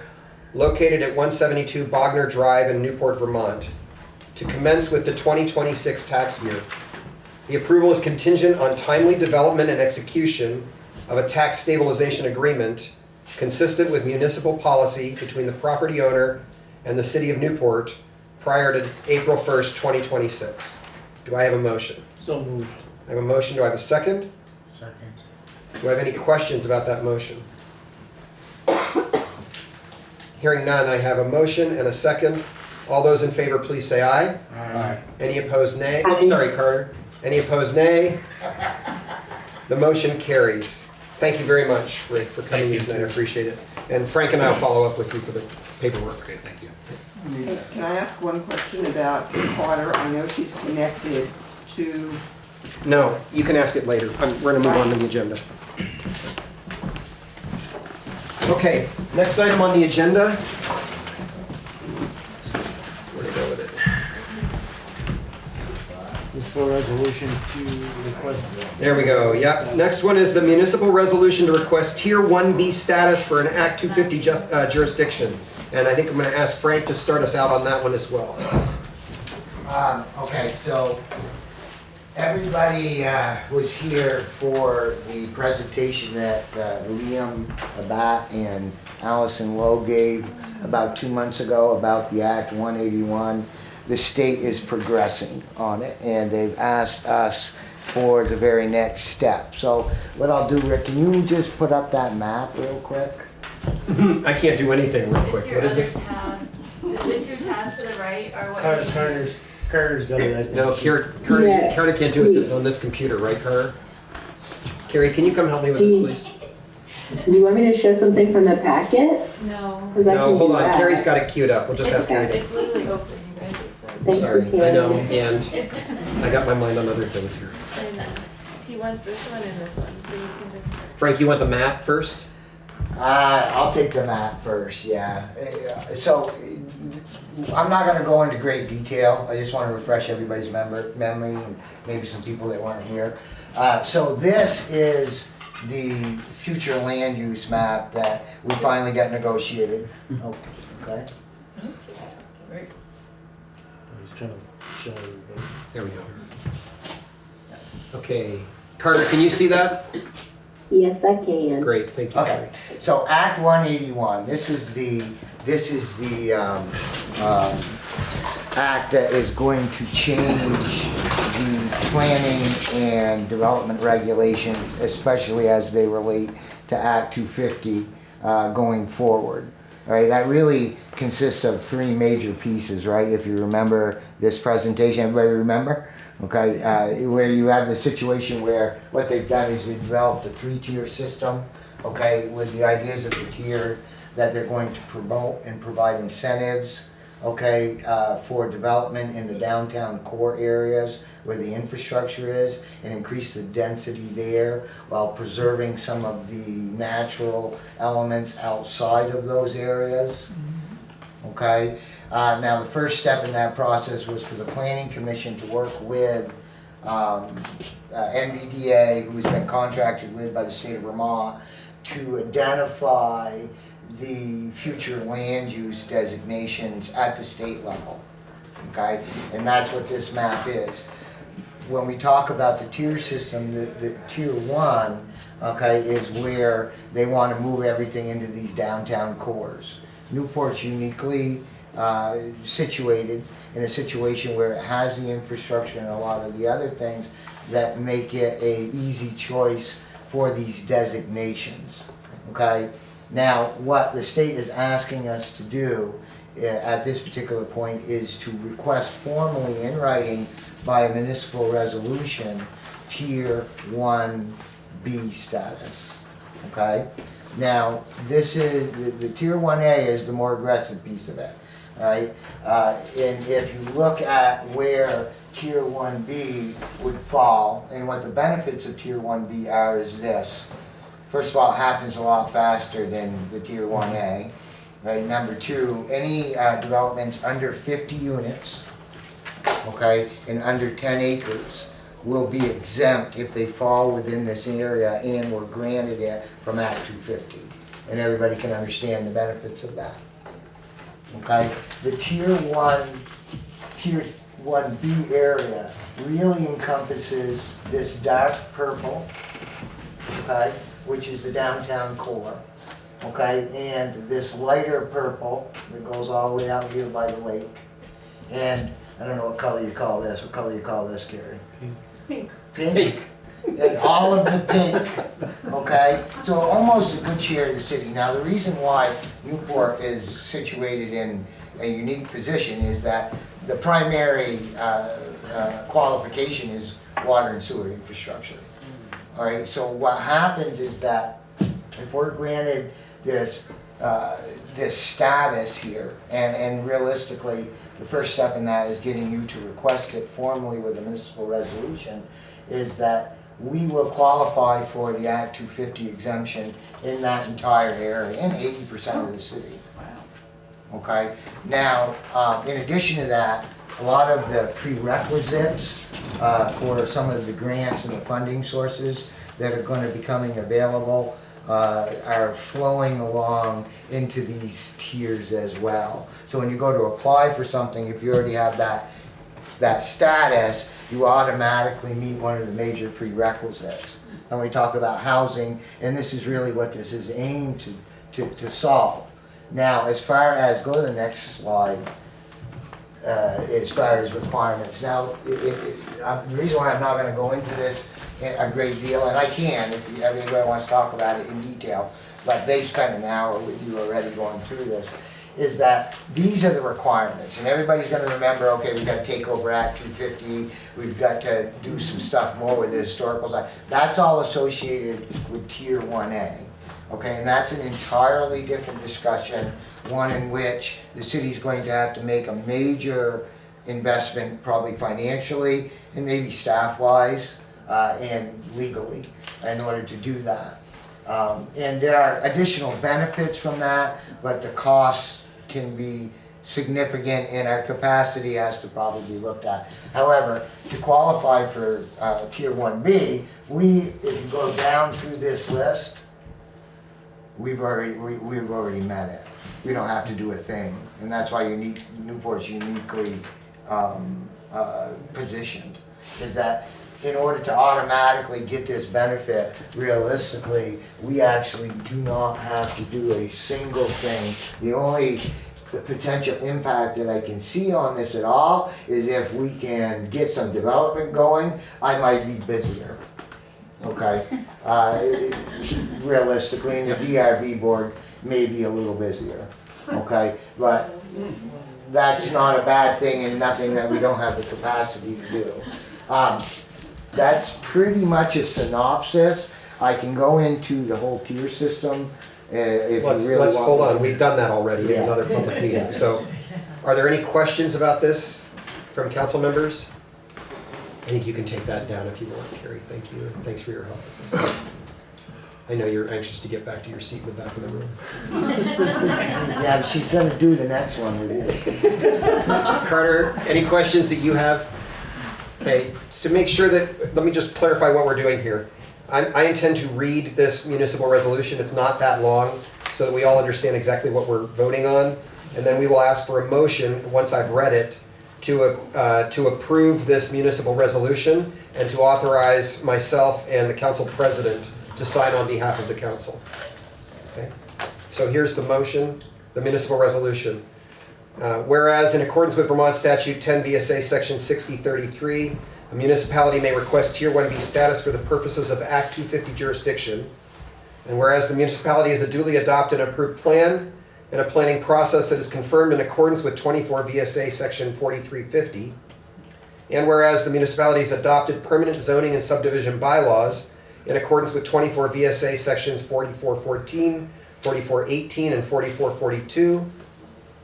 located at 172 Bogner Drive in Newport, Vermont, to commence with the 2026 tax year. The approval is contingent on timely development and execution of a tax stabilization agreement consistent with municipal policy between the property owner and the city of Newport prior to April 1st, 2026. Do I have a motion? So moved. I have a motion. Do I have a second? Second. Do I have any questions about that motion? Hearing none, I have a motion and a second. All those in favor, please say aye. Aye. Any opposed, nay? Oops, sorry, Carter. Any opposed, nay? The motion carries. Thank you very much, Rick, for coming in tonight. I appreciate it. And Frank and I will follow up with you for the paperwork. Okay, thank you. Can I ask one question about Carter? I know she's connected to, No, you can ask it later. We're going to move on to the agenda. Okay, next item on the agenda. Where to go with it? Municipal resolution to request. There we go. Yep. Next one is the municipal resolution to request Tier 1B status for an Act 250 jurisdiction. And I think I'm going to ask Frank to start us out on that one as well. Okay, so everybody was here for the presentation that Liam Abat and Allison Lowe gave about 2 months ago about the Act 181. The state is progressing on it, and they've asked us for the very next step. So what I'll do, Rick, can you just put up that map real quick? I can't do anything real quick. It's your What is other it? tabs. The 2 tabs to the right are what. Carter's got it. No, Carter can't do it because it's on this computer, right, Carter? Carrie, can you come help me with this, please? Do you want me to show something from the packet? No. 'Cause I No, can hold do on. that. Carrie's got it queued up. We'll just ask Carrie to. It's literally open, you guys. It's like. Thanks Sorry, for I know, Carrie. and I got my mind on other things here. And he wants this one and this one, so you can just. Frank, you want the map first? I'll take the map first, yeah. So, I'm not gonna go into great detail, I just wanna refresh everybody's memory, and maybe some people that weren't here. So this is the future land use map that we finally got negotiated. Oh, okay. He's trying to show everybody. There we go. Okay, Carter, can you see that? Yes, I can. Great, thank you. Okay, so Act 181, this is the act that is going to change the planning and development regulations, especially as they relate to Act 250 going forward. All right, that really consists of three major pieces, right? If you remember this presentation, everybody remember? Okay, where you have the situation where what they've done is they've developed a three-tier system, okay, with the ideas of the tier that they're going to promote and provide incentives, okay, for development in the downtown core areas where the infrastructure is and increase the density there while preserving some of the natural elements outside of those areas, okay? Now, the first step in that process was for the Planning Commission to work with NVDA, who's been contracted with by the state of Vermont, to identify the future land use designations at the state level, okay? And that's what this map is. When we talk about the tier system, the tier 1, okay, is where they want to move everything into these downtown cores. Newport's uniquely situated in a situation where it has the infrastructure and a lot of the other things that make it a easy choice for these designations, okay? Now, what the state is asking us to do at this particular point is to request formally in writing by a municipal resolution Tier 1B status, okay? Now, this is, the Tier 1A is the more aggressive piece of it. Right? And if you look at where Tier 1B would fall, and what the benefits of Tier 1B are is this. First of all, it happens a lot faster than the Tier 1A. Right? Number two, any developments under 50 units, okay, and under 10 acres will be exempt if they fall within this area and were granted it from Act 250. And everybody can understand the benefits of that. Okay, the Tier 1B area really encompasses this dark purple, okay, which is the downtown core, okay, and this lighter purple that goes all the way out here by the lake. And I don't know what color you call this. What color you call this, Gary? Pink. Pink. And all of the pink, okay? So almost a good share of the city. Now, the reason why Newport is situated in a unique position is that the primary qualification is water and sewer infrastructure. All right, so what happens is that if we're granted this, this status here, and realistically, the first step in that is getting you to request it formally with a municipal resolution, is that we will qualify for the Act 250 exemption in that entire area, in 80% of the city. Wow. Okay? Now, in addition to that, a lot of the prerequisites for some of the grants and the funding sources that are going to be coming available are flowing along into these tiers as well. So when you go to apply for something, if you already have that status, you automatically meet one of the major prerequisites. And we talk about housing, and this is really what this is aimed to solve. Now, as far as, go to the next slide, as far as requirements. Now, the reason why I'm not going to go into this a great deal, and I can if anybody wants to talk about it in detail, but they spent an hour with you already going through this, is that these are the requirements, and everybody's going to remember, okay, we've got to take over Act 250, we've got to do some stuff more with the historical side. That's all associated with Tier 1A, okay, and that's an entirely different discussion, one in which the city's going to have to make a major investment, probably financially, and maybe staff-wise, and legally, in order to do that. And there are additional benefits from that, but the costs can be significant and our capacity has to probably be looked at. However, to qualify for Tier 1B, if you go down through this list, we've already met it. We don't have to do a thing, and that's why Newport's uniquely positioned, is that in order to automatically get this benefit, realistically, we actually do not have to do a single thing. The only potential impact that I can see on this at all is if we can get some development going, I might be busier. Okay? Realistically, and the DRB board may be a little busier. Okay? But that's not a bad thing and nothing that we don't have the capacity to do. That's pretty much a synopsis. I can go into the whole tier system if Let's you really hold want on, we've done that already in another public meeting. So, are there any questions about this from council members? I think you can take that down if you want, Carrie. Thank you, and thanks for your help. So, I know you're anxious to get back to your seat in the back of the room. Yeah, but she's gonna do the next one with you. Carter, any questions that you have? Okay, to make sure that, let me just clarify what we're doing here. I intend to read this municipal resolution, it's not that long, so that we all understand exactly what we're voting on. And then we will ask for a motion, once I've read it, to approve this municipal resolution and to authorize myself and the council president to sign on behalf of the council. Okay? So here's the motion, the municipal resolution. Whereas in accordance with Vermont Statute 10 VSA Section 6033, a municipality may request Tier 1B status for the purposes of Act 250 jurisdiction. And whereas the municipality has a duly adopted and approved plan and a planning process that is confirmed in accordance with 24 VSA Section 4350. And whereas the municipality has adopted permanent zoning and subdivision bylaws in accordance with 24 VSA Sections 4414, 4418, and 4442.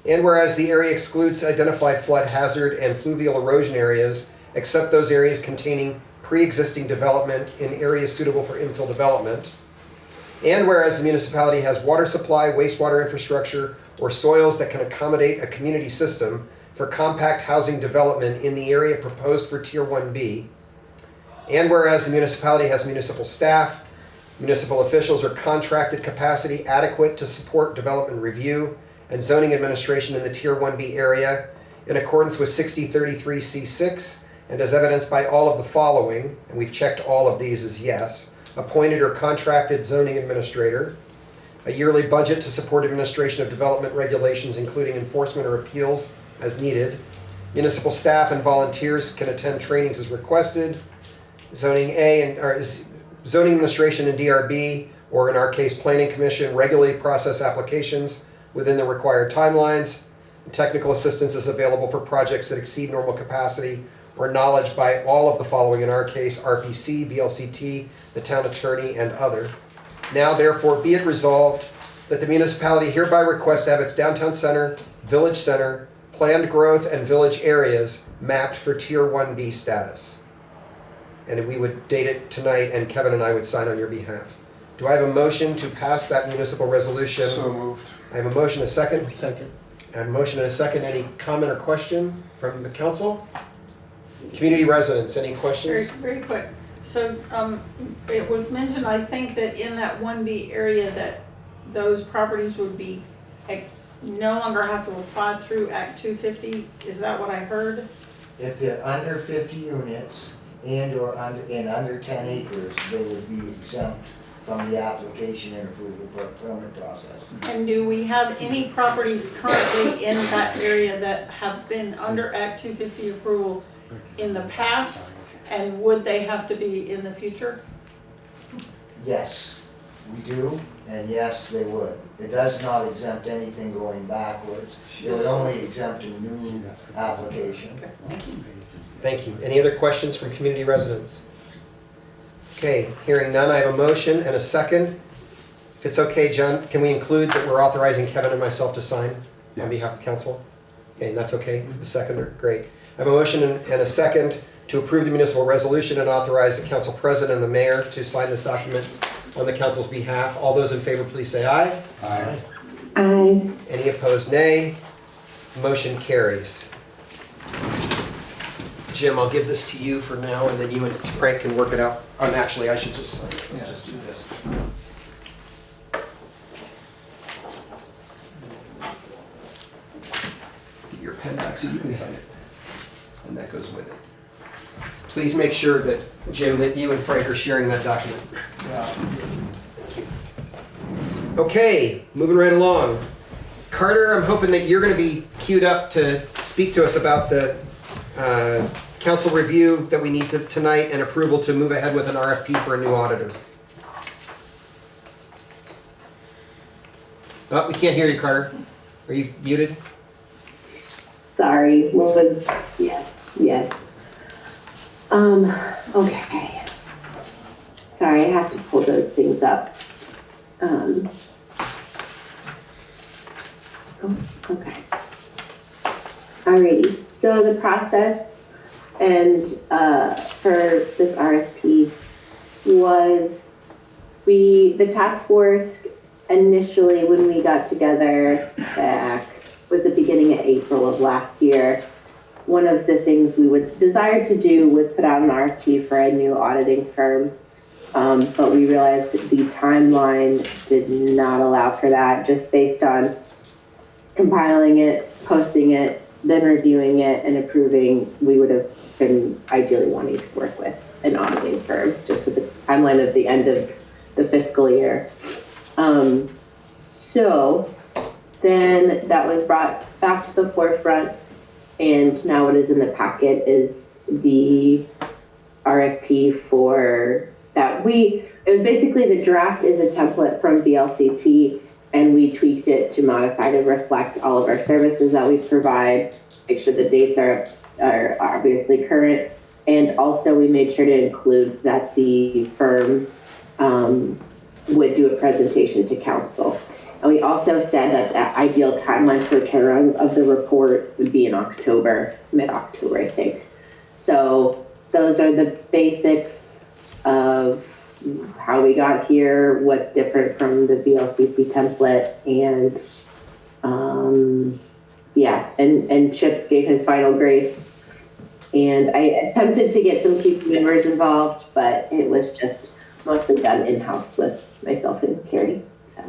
And whereas the area excludes identified flood hazard and fluvial erosion areas, except those areas containing pre-existing development in areas suitable for infill development. And whereas the municipality has water supply, wastewater infrastructure, or soils that can accommodate a community system for compact housing development in the area proposed for Tier 1B. And whereas the municipality has municipal staff, municipal officials, or contracted capacity adequate to support development review and zoning administration in the Tier 1B area in accordance with 6033C6, and as evidenced by all of the following, and we've checked all of these as yes: appointed or contracted zoning administrator, a yearly budget to support administration of development regulations including enforcement or appeals as needed, municipal staff and volunteers can attend trainings as requested, zoning administration and DRB, or in our case planning commission, regularly process applications within the required timelines. Technical assistance is available for projects that exceed normal capacity or knowledge by all of the following, in our case, RPC, VLCT, the town attorney, and other. Now therefore be it resolved that the municipality hereby requests to have its downtown center, village center, planned growth, and village areas mapped for Tier 1B status. And we would date it tonight, and Kevin and I would sign on your behalf. Do I have a motion to pass that municipal resolution? So moved. I have a motion, a second. Second. I have a motion and a second. Any comment or question from the council? Community residents, any questions? Very quick. So, it was mentioned, I think, that in that 1B area that those properties would be, no longer have to apply through Act 250. Is that what I heard? If they're under 50 units and/or under 10 acres, they would be exempt from the application and approval permit process. And do we have any properties currently in that area that have been under Act 250 approval in the past? And would they have to be in the future? Yes, we do, and yes, they would. It does not exempt anything going backwards. It would only exempt a new application. Thank you. Any other questions from community residents? Okay, hearing none, I have a motion and a second. If it's okay, John, can we include that we're authorizing Kevin and myself to sign on behalf of council? Okay, and that's okay, the seconder, great. I have a motion and a second to approve the municipal resolution and authorize the council president and the mayor to sign this document on the council's behalf. All those in favor, please say aye. Aye. Aye. Any opposed, nay. Motion carries. Jim, I'll give this to you for now, and then you and Frank can work it out. Actually, I should just just do this. Get your pen back so you can sign it, and that goes with it. Please make sure that, Jim, that you and Frank are sharing that document. Okay, moving right along. Carter, I'm hoping that you're going to be queued up to speak to us about the council review that we need tonight and approval to move ahead with an RFP for a new auditor. Oh, we can't hear you, Carter. Are you muted? Sorry, what was, yes. Okay. Sorry, I have to pull those things up. Okay. Alrighty, so the process and for this RFP was the task force initially when we got together back was the beginning of April of last year. One of the things we would desire to do was put out an RFP for a new auditing firm, but we realized that the timeline did not allow for that, just based on compiling it, posting it, then reviewing it and approving. We would have been ideally wanting to work with an auditing firm, just with the timeline of the end of the fiscal year. So then that was brought back to the forefront, and now what is in the packet is the RFP for that. It was basically, the draft is a template from VLCT, and we tweaked it to modify to reflect all of our services that we provide, make sure the dates are obviously current, and also we made sure to include that the firm would do a presentation to council. And we also said that the ideal timeline for turnaround of the report would be in October, mid-October, I think. So those are the basics of how we got here, what's different from the VLCT template, and and Chip gave his final grace. And I attempted to get some key members involved, but it was just mostly done in-house with myself and Carrie. So.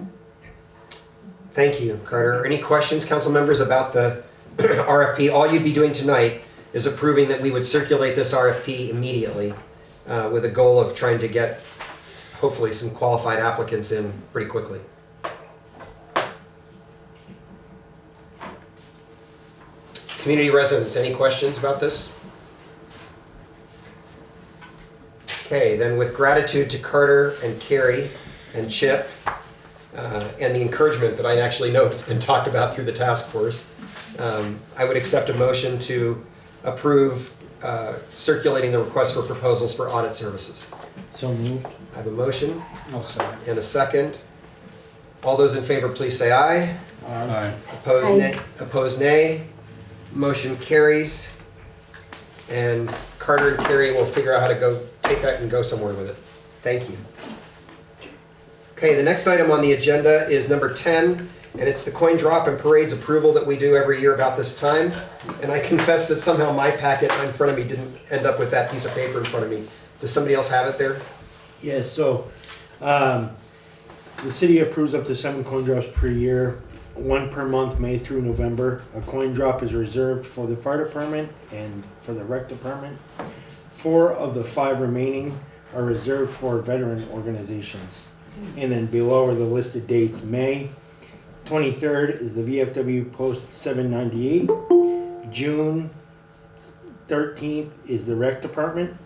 Thank you, Carter. Any questions, council members, about the RFP? All you'd be doing tonight is approving that we would circulate this RFP immediately with a goal of trying to get, hopefully, some qualified applicants in pretty quickly. Community residents, any questions about this? Okay, then with gratitude to Carter and Carrie and Chip, and the encouragement that I actually know that's been talked about through the task force, I would accept a motion to approve circulating the request for proposals for audit services. So moved. I have a motion I'll second. and a second. All those in favor, please say aye. Aye. Opposed, nay. Opposed, nay. Motion carries. And Carter and Carrie will figure out how to take that and go somewhere with it. Thank you. Okay, the next item on the agenda is number 10, and it's the coin drop and parades approval that we do every year about this time. And I confess that somehow my packet in front of me didn't end up with that piece of paper in front of me. Does somebody else have it there? Yeah, so the city approves up to 7 coin drops per year, 1 per month, May through November. A coin drop is reserved for the fire department and for the rec department. 4 of the 5 remaining are reserved for veteran organizations. And then below are the listed dates. May 23rd is the VFW Post 798. June 13th is the rec department.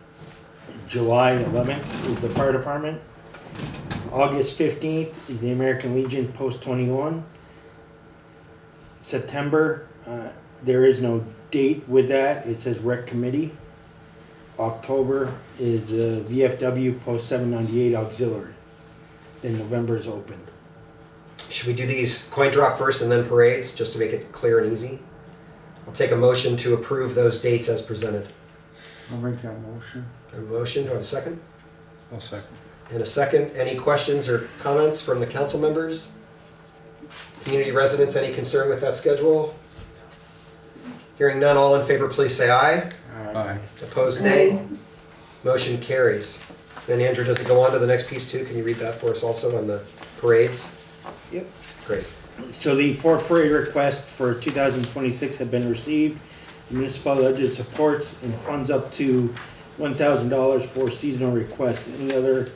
July 11th is the fire department. August 15th is the American Legion Post 21. September, there is no date with that. It says rec committee. October is the VFW Post 798 auxiliary. Then November is open. Should we do these coin drop first and then parades, just to make it clear and easy? I'll take a motion to approve those dates as presented. I'll make that motion. A motion, do I have a second? I'll second. and a second. Any questions or comments from the council members? Community residents, any concern with that schedule? Hearing none, all in favor, please say aye. Aye. Opposed, nay. Motion carries. Then Andrew, does it go on to the next piece too? Can you read that for us also on the parades? Yep. Great. So the 4 parade requests for 2026 have been received. The municipal budget supports and funds up to $1,000 for seasonal requests. Any other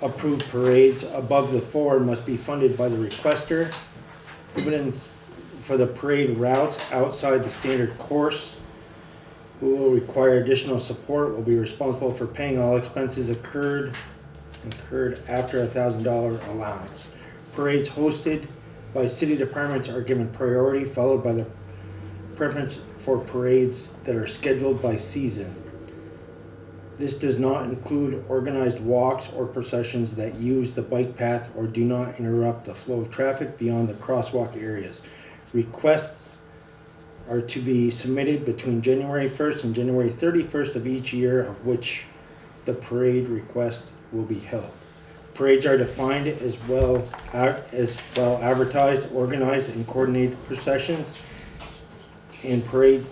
approved parades above the 4 must be funded by the requester. Evidence for the parade routes outside the standard course who will require additional support will be responsible for paying all expenses incurred after $1,000 allowance. Parades hosted by city departments are given priority, followed by the preference for parades that are scheduled by season. This does not include organized walks or processions that use the bike path or do not interrupt the flow of traffic beyond the crosswalk areas. Requests are to be submitted between January 1st and January 31st of each year of which the parade request will be held. Parades are defined as well advertised, organized, and coordinated processions, and parade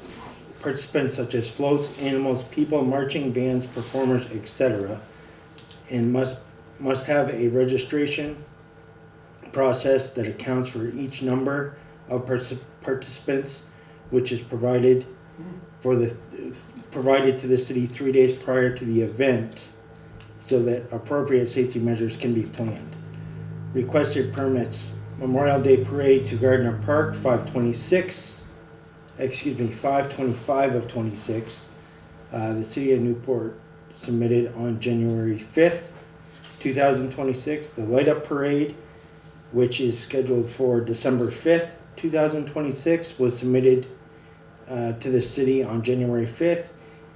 participants such as floats, animals, people, marching bands, performers, etc., and must have a registration process that accounts for each number of participants, which is provided to the city 3 days prior to the event, so that appropriate safety measures can be planned. Requested permits: Memorial Day Parade to Gardner Park, 5/25 of 26. The city of Newport submitted on January 5th, 2026. The Light Up Parade, which is scheduled for December 5th, 2026, was submitted to the city on January 5th.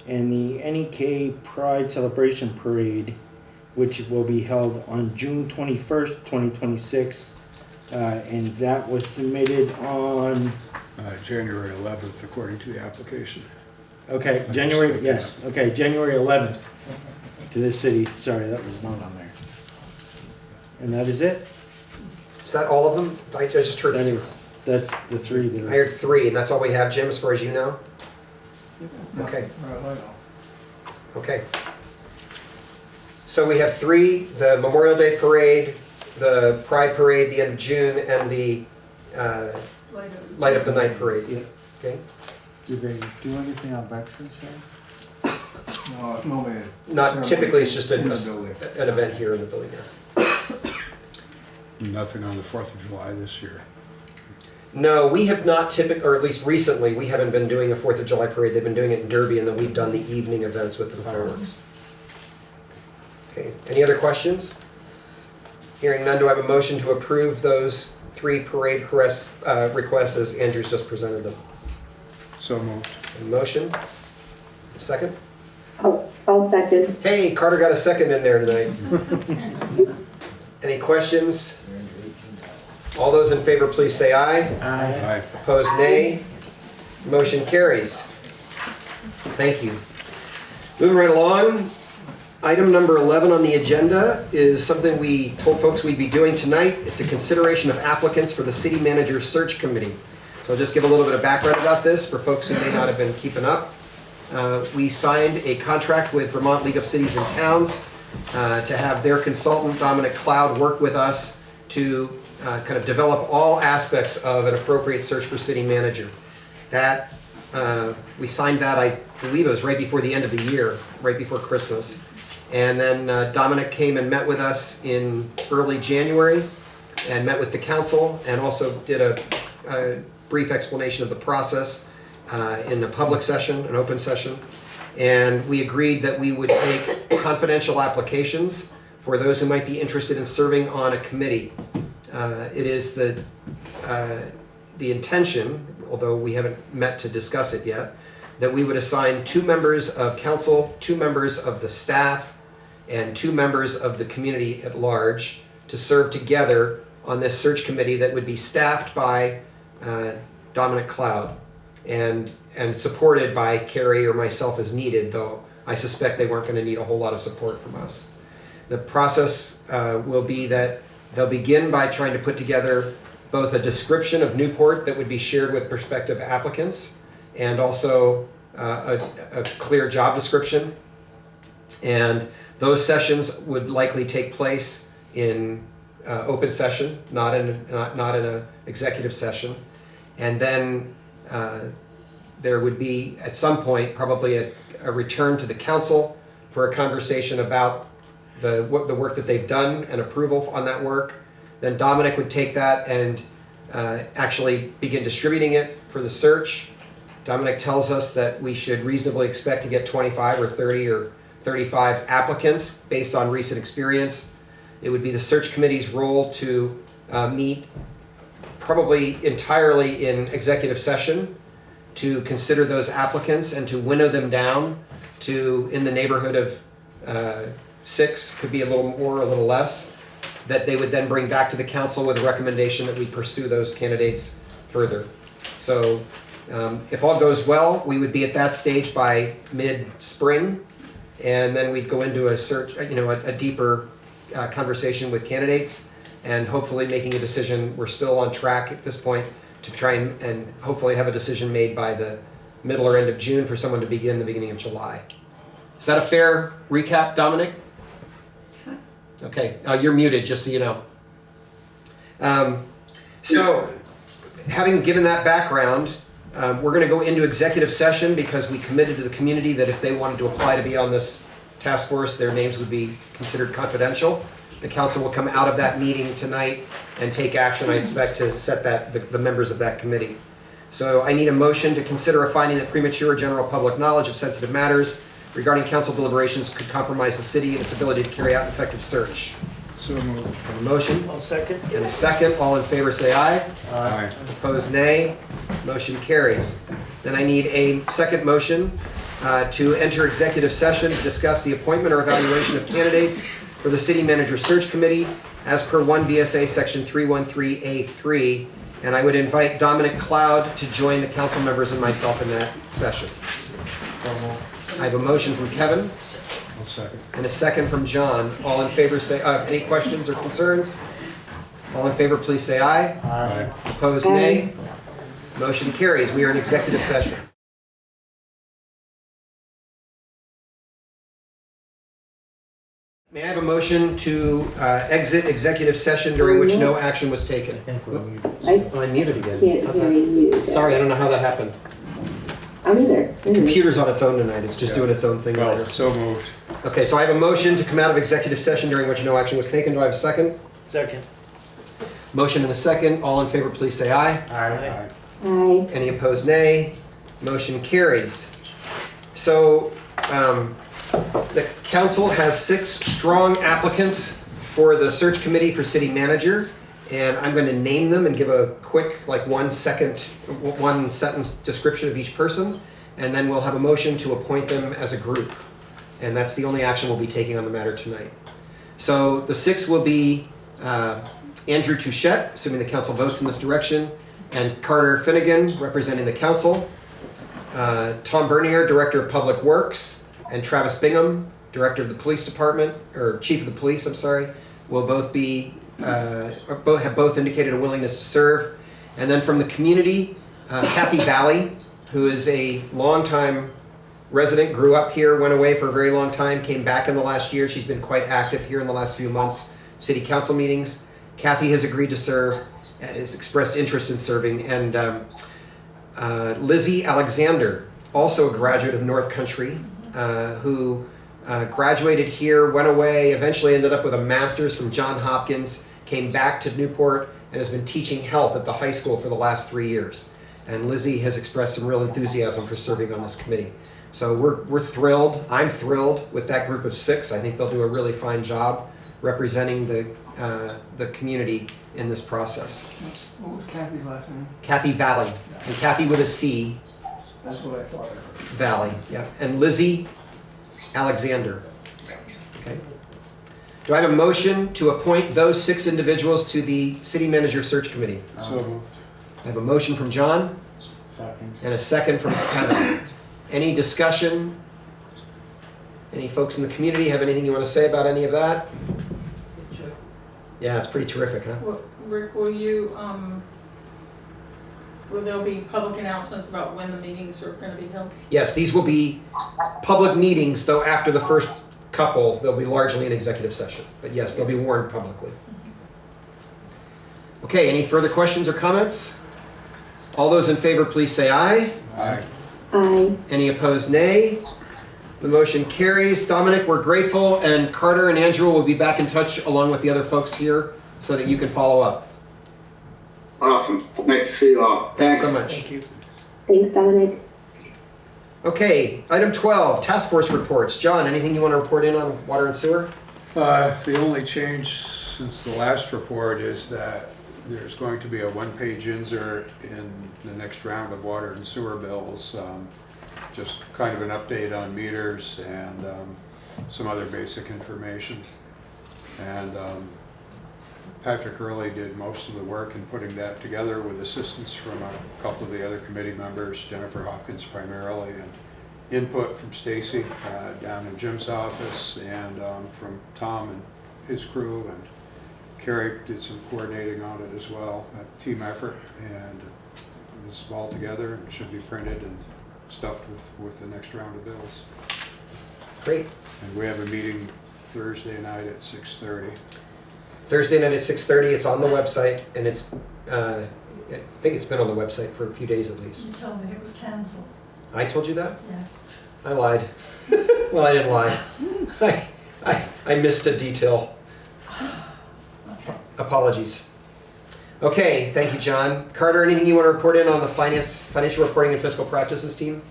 And the NEK Pride Celebration Parade, which will be held on June 21st, 2026. And that was submitted on... January 11th, according to the application. Okay, January 11th to the city. Sorry, that was not on there. And that is it? Is that all of them? I just heard. That's the 3 that are... I heard 3, and that's all we have, Jim, as far as you know? Okay. Okay. So we have 3, the Memorial Day Parade, the Pride Parade, the end of June, and the Light Up the Night Parade. Yeah. Okay. Do they do anything on Veterans Day? No, it's normally. Not typically, it's just an building. event here in the building. Yeah. Nothing on the 4th of July this year. No, we have not or at least recently, we haven't been doing a 4th of July parade. They've been doing it in Derby, and then we've done the evening events with the fireworks. Okay, any other questions? Hearing none, do I have a motion to approve those 3 parade requests as Andrew's just presented them? So moved. A motion? A second? I'll second. Hey, Carter got a second in there tonight. Any questions? All those in favor, please say aye. Aye. Opposed, nay. Motion carries. Thank you. Moving right along, item number 11 on the agenda is something we told folks we'd be doing tonight. It's a consideration of applicants for the City Manager Search Committee. So I'll just give a little bit of background about this for folks who may not have been keeping up. We signed a contract with Vermont League of Cities and Towns to have their consultant, Dominic Cloud, work with us to kind of develop all aspects of an appropriate search for city manager. That we signed that, I believe it was right before the end of the year, right before Christmas. And then Dominic came and met with us in early January and met with the council and also did a brief explanation of the process in a public session, an open session. And we agreed that we would take confidential applications for those who might be interested in serving on a committee. It is the intention, although we haven't met to discuss it yet, that we would assign 2 members of council, 2 members of the staff, and 2 members of the community at large to serve together on this search committee that would be staffed by Dominic Cloud and supported by Carrie or myself as needed, though I suspect they weren't going to need a whole lot of support from us. The process will be that they'll begin by trying to put together both a description of Newport that would be shared with prospective applicants and also a clear job description. And those sessions would likely take place in open session, not in an executive session. And then there would be, at some point, probably a return to the council for a conversation about the work that they've done and approval on that work. Then Dominic would take that and actually begin distributing it for the search. Dominic tells us that we should reasonably expect to get 25 or 30 or 35 applicants based on recent experience. It would be the search committee's role to meet probably entirely in executive session to consider those applicants and to winnow them down to in the neighborhood of 6, could be a little more, a little less, that they would then bring back to the council with a recommendation that we pursue those candidates further. So if all goes well, we would be at that stage by mid-spring, and then we'd go into a search, a deeper conversation with candidates, and hopefully making a decision. We're still on track at this point to try and hopefully have a decision made by the middle or end of June for someone to begin the beginning of July. Is that a fair recap, Dominic? Okay, you're muted, just so you know. So, having given that background, we're going to go into executive session because we committed to the community that if they wanted to apply to be on this task force, their names would be considered confidential. The council will come out of that meeting tonight and take action. I expect to set the members of that committee. So I need a motion to consider a finding that premature general public knowledge of sensitive matters regarding council deliberations could compromise the city and its ability to carry out an effective search. So moved. A motion? I'll second. And a second. All in favor say aye. Aye. Opposed, nay. Motion carries. Then I need a second motion to enter executive session to discuss the appointment or evaluation of candidates for the City Manager Search Committee as per 1 VSA Section 313A3. And I would invite Dominic Cloud to join the council members and myself in that session. I have a motion from Kevin. I'll second. And a second from John. All in favor say, any questions or concerns? All in favor, please say aye. Aye. Opposed, nay. Motion carries. We are in executive session. May I have a motion to exit executive session during which no action was taken? I'm muted again. Can't hear you. Sorry, I don't know how that happened. I'm either. The computer's on its own tonight. It's just doing its own thing. Well, later. so moved. Okay, so I have a motion to come out of executive session during which no action was taken. Do I have a second? Second. Motion and a second. All in favor, please say aye. Aye. Aye. Any opposed, nay. Motion carries. So the council has 6 strong applicants for the search committee for city manager, and I'm going to name them and give a quick, like 1 sentence description of each person, and then we'll have a motion to appoint them as a group. And that's the only action we'll be taking on the matter tonight. So the 6 will be Andrew Touchette, assuming the council votes in this direction, and Carter Finnegan, representing the council, Tom Bernier, Director of Public Works, and Travis Bingham, Director of the Police Department, or Chief of the Police, I'm sorry, will both be, have both indicated a willingness to serve. And then from the community, Kathy Valley, who is a longtime resident, grew up here, went away for a very long time, came back in the last year. She's been quite active here in the last few months, city council meetings. Kathy has agreed to serve, has expressed interest in serving. And Lizzie Alexander, also a graduate of North Country, who graduated here, went away, eventually ended up with a master's from Johns Hopkins, came back to Newport, and has been teaching health at the high school for the last 3 years. And Lizzie has expressed some real enthusiasm for serving on this committee. So we're thrilled. I'm thrilled with that group of 6. I think they'll do a really fine job representing the community in this process. What was Kathy's last name? Kathy Valley, and Kathy with a C. That's what I thought I heard. Valley, yeah, and Lizzie Alexander. Okay. Do I have a motion to appoint those 6 individuals to the City Manager Search Committee? So moved. I have a motion from John. Second. And a second from Kevin. Any discussion? Any folks in the community have anything you want to say about any of that? Yeah, it's pretty terrific, huh? Rick, will there be public announcements about when the meetings are gonna be held? Yes, these will be public meetings, though after the first couple, they'll be largely an executive session. But yes, they'll be warned publicly. Okay, any further questions or comments? All those in favor, please say aye. Aye. Aye. Any opposed, nay? The motion carries. Dominic, we're grateful, and Carter and Andrew will be back in touch along with the other folks here so that you can follow up. Awesome. Nice to see you all. Thanks so much. Thank you. Thanks, Dominic. Okay, item 12, task force reports. John, anything you want to report in on water and sewer? The only change since the last report is that there's going to be a one-page insert in the next round of water and sewer bills. Just kind of an update on meters and some other basic information. And Patrick Early did most of the work in putting that together with assistance from a couple of the other committee members, Jennifer Hopkins primarily, and input from Stacy down in Jim's office, and from Tom and his crew, and Carrie did some coordinating on it as well, a team effort, and it was all together and should be printed and stuffed with the next round of bills. Great. And we have a meeting Thursday night at 6:30. Thursday night at 6:30, it's on the website, and it's, I think it's been on the website for a few days at least. You told me it was cancelled. I told you that? Yes. I lied. Well, I didn't lie. I missed a detail. Apologies. Okay, thank you, John. Carter, anything you want to report in on the financial reporting and fiscal practices team?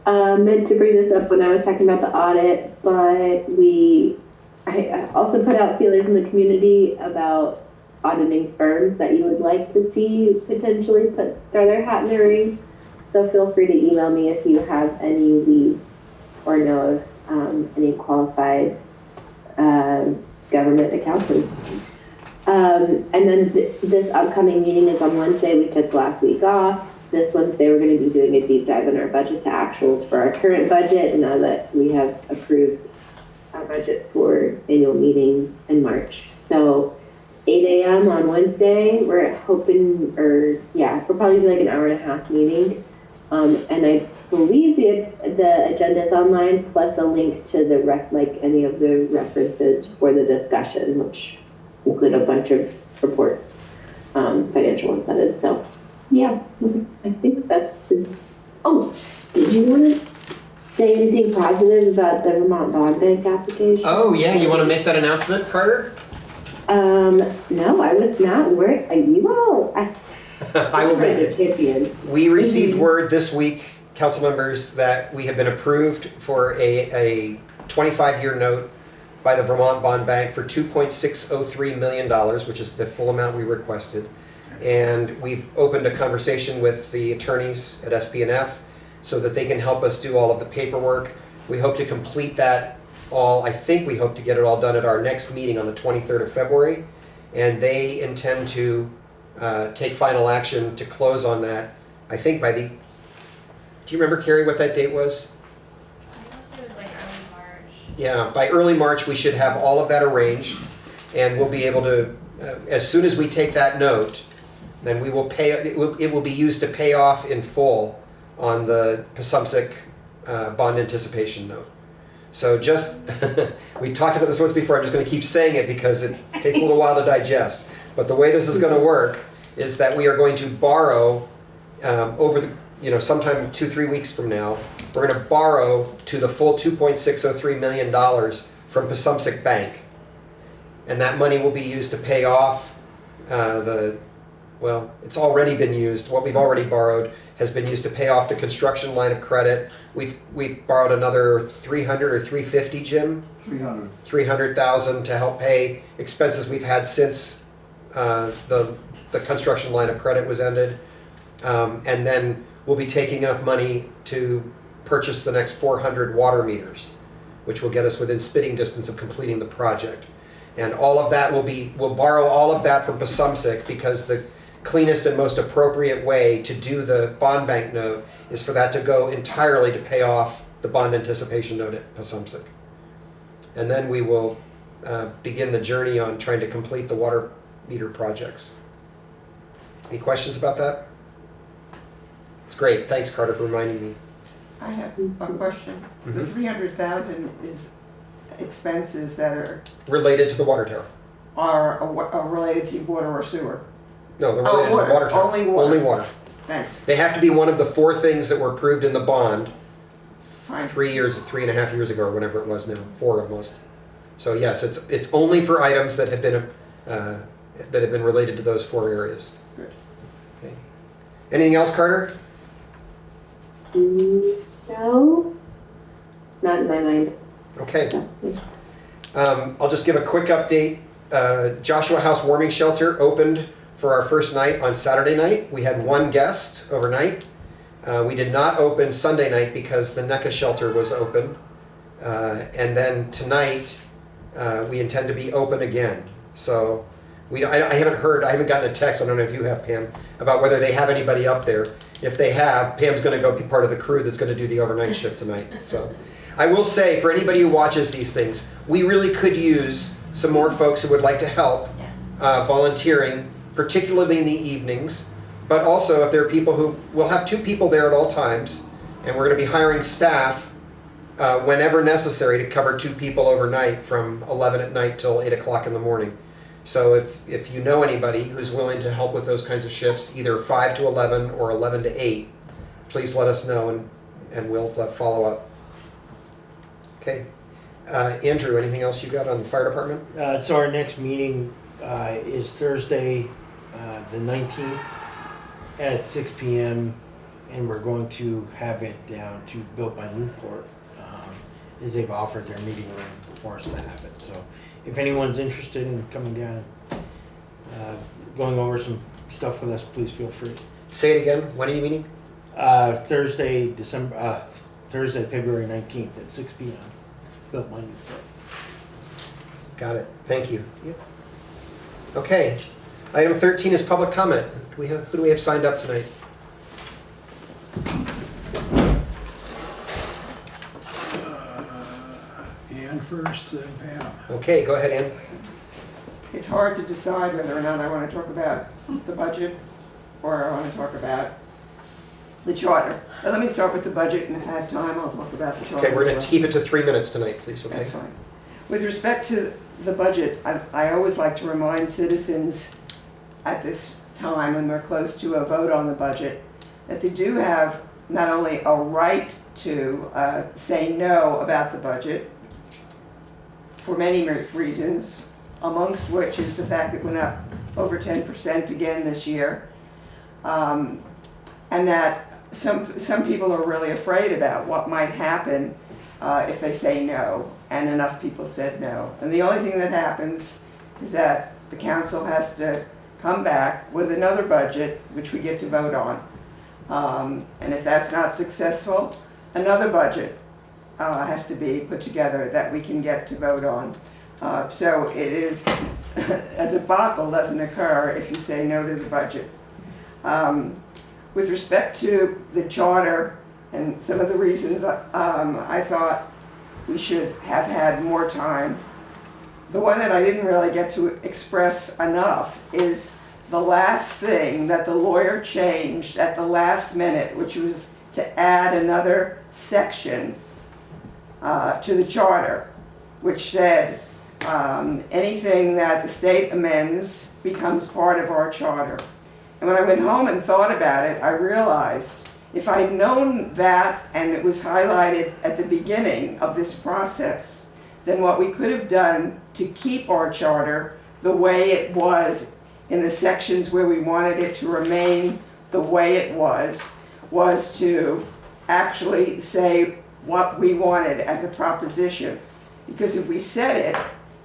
Meant to bring this up when I was talking about the audit, but I also put out feelers in the community about auditing firms that you would like to see potentially throw their hat in the ring. So feel free to email me if you have any leads or know of any qualified government accountants. And then this upcoming meeting is on Wednesday. We took last week off. This Wednesday we're going to be doing a deep dive in our budget to actuals for our current budget, now that we have approved our budget for annual meeting in March. So 8 a.m. on Wednesday, we're hoping, we'll probably do like an hour and a half meeting. And I believe the agenda is online, plus a link to any of the references for the discussion, which include a bunch of reports, financial incentives. So yeah, I think that's oh, did you want to say anything positive about the Vermont Bond Bank application? Oh yeah, you want to make that announcement, Carter? No, I was not. Where are you all? I will make it. Champion. We received word this week, council members, that we have been approved for a 25-year note by the Vermont Bond Bank for $2.603 million, which is the full amount we requested. And we've opened a conversation with the attorneys at SB&F so that they can help us do all of the paperwork. We hope to complete that all, I think we hope to get it all done at our next meeting on the 23rd of February. And they intend to take final action to close on that, I think by the, do you remember, Carrie, what that date was? It was like early March. Yeah, by early March we should have all of that arranged, and we'll be able to, as soon as we take that note, then we will pay, it will be used to pay off in full on the Pasumsic bond anticipation note. So just, we talked about this once before, I'm just going to keep saying it because it takes a little while to digest. But the way this is going to work is that we are going to borrow over the, sometime 2-3 weeks from now, we're going to borrow to the full $2.603 million from Pasumsic Bank. And that money will be used to pay off it's already been used. What we've already borrowed has been used to pay off the construction line of credit. We've borrowed another 300 or 350, Jim? 300. 300,000 to help pay expenses we've had since the construction line of credit was ended. And then we'll be taking enough money to purchase the next 400 water meters, which will get us within spitting distance of completing the project. And all of that we'll borrow all of that from Pasumsic because the cleanest and most appropriate way to do the bond bank note is for that to go entirely to pay off the bond anticipation note at Pasumsic. And then we will begin the journey on trying to complete the water meter projects. Any questions about that? It's great. Thanks, Carter, for reminding me. I have a question. The 300,000 is expenses that Related to the water tower. are related to water or sewer. No, they're related to the water tower. Only water. Only water. Thanks. They have to be one of the 4 things that were approved in the bond Fine. 3.5 years ago, or whenever it was now, 4 almost. So yes, it's only for items that have been related to those 4 areas. Good. Okay. Anything else, Carter? No, not in my mind. Okay. I'll just give a quick update. Joshua House Warming Shelter opened for our first night on Saturday night. We had 1 guest overnight. We did not open Sunday night because the NEK-TV shelter was open. And then tonight, we intend to be open again. So I haven't gotten a text, I don't know if you have, Pam, about whether they have anybody up there. If they have, Pam's going to go be part of the crew that's going to do the overnight shift tonight. So I will say, for anybody who watches these things, we really could use some more folks who would like to help volunteering, particularly in the evenings. But also, if there are people who, we'll have 2 people there at all times, and we're going to be hiring staff whenever necessary to cover 2 people overnight from 11 at night till 8 o'clock in the morning. So if you know anybody who's willing to help with those kinds of shifts, either 5 to 11 or 11 to 8, please let us know and we'll follow up. Okay. Andrew, anything else you got on the fire department? So our next meeting is Thursday, the 19th at 6 p.m. and we're going to have it down to Built by Newport, as they've offered their meeting room for us to have it. So if anyone's interested in coming down and going over some stuff with us, please feel free. Say it again. When are you meeting? Thursday, February 19th at 6 p.m. Built by Newport. Got it. Thank you. Yep. Okay. Item 13 is public comment. Who do we have signed up tonight? Ann first, then Pam. Okay, go ahead, Ann. It's hard to decide whether or not I want to talk about the budget or I want to talk about the charter. But let me start with the budget, and if I have time, I'll talk about the charter. Okay, we're going as to well. keep it to 3 minutes tonight, please, okay? That's fine. With respect to the budget, I always like to remind citizens at this time when we're close to a vote on the budget that they do have not only a right to say no about the budget for many reasons, amongst which is the fact that it went up over 10% again this year, and that some people are really afraid about what might happen if they say no, and enough people said no. And the only thing that happens is that the council has to come back with another budget, which we get to vote on. And if that's not successful, another budget has to be put together that we can get to vote on. So it is, a debacle doesn't occur if you say no to the budget. With respect to the charter and some of the reasons I thought we should have had more time, the one that I didn't really get to express enough is the last thing that the lawyer changed at the last minute, which was to add another section to the charter, which said anything that the state amends becomes part of our charter. And when I went home and thought about it, I realized if I'd known that and it was highlighted at the beginning of this process, then what we could have done to keep our charter the way it was in the sections where we wanted it to remain the way it was to actually say what we wanted as a proposition. Because if we said it,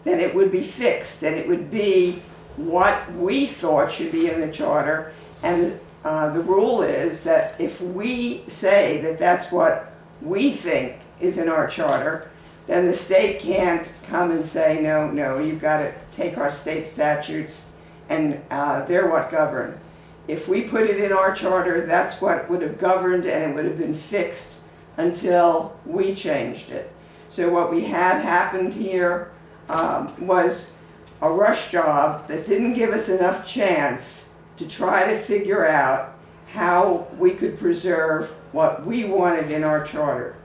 then it would be fixed and it would be what we thought should be in the charter. And the rule is that if we say that that's what we think is in our charter, then the state can't come and say, no, you've got to take our state statutes and they're what govern. If we put it in our charter, that's what would have governed and it would have been fixed until we changed it. So what we had happened here was a rush job that didn't give us enough chance to try to figure out how we could preserve what we wanted in our charter.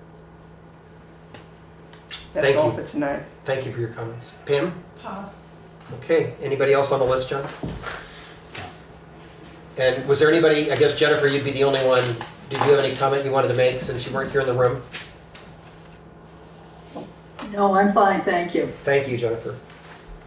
That's Thank all you. for tonight. Thank you for your comments. Pam? Pass. Okay, anybody else on the list, John? And was there anybody, I guess Jennifer, you'd be the only one, did you have any comment you wanted to make since you weren't here in the room? No, I'm fine, thank you. Thank you, Jennifer.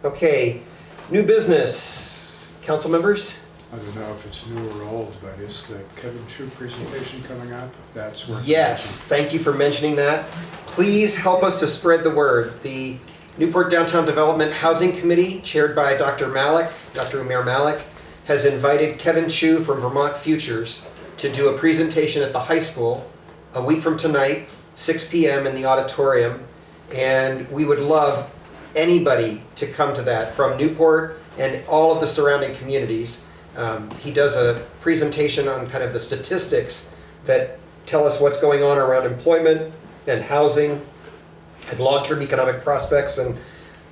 Okay, new business. Council members? I don't know if it's new or old, but is the Kevin Chu presentation coming up? That's worth Yes, thank you for mentioning that. Please help us to spread the word. The Newport Downtown Development Housing Committee, chaired by Dr. Umair Malik, has invited Kevin Chu from Vermont Futures to do a presentation at the high school a week from tonight, 6 p.m. in the auditorium. And we would love anybody to come to that from Newport and all of the surrounding communities. He does a presentation on kind of the statistics that tell us what's going on around employment and housing and long-term economic prospects, and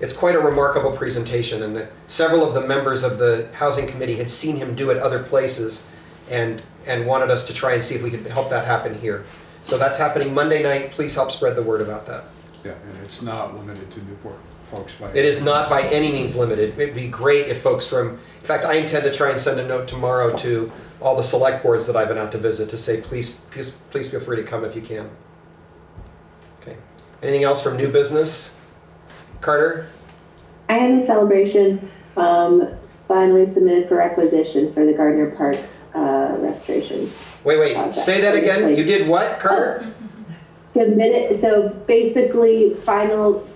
it's quite a remarkable presentation. And several of the members of the Housing Committee had seen him do it other places and wanted us to try and see if we could help that happen here. So that's happening Monday night. Please help spread the word about that. Yeah, and it's not limited to Newport folks. It is not by any means limited. It'd be great if folks from, in fact, I intend to try and send a note tomorrow to all the select boards that I've been out to visit to say, please feel free to come if you can. Okay. Anything else from new business? Carter? I had a celebration finally submitted for requisition for the Gardner Park restoration. Wait, say that again. You did what, Carter? Submitted, so basically filed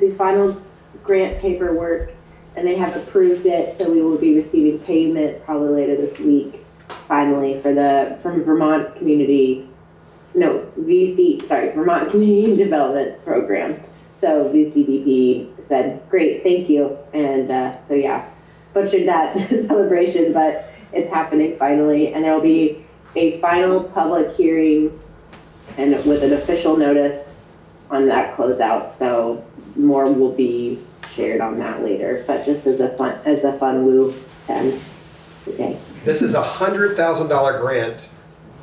the final grant paperwork, and they have approved it, so we will be receiving payment probably later this week, finally, from Vermont Community Development Program. So VCDP said, great, thank you. And so yeah, butchered that celebration, but it's happening finally. And there will be a final public hearing and with an official notice on that closeout. So more will be shared on that later, but just as a fun woo to end the day. This is a $100,000 grant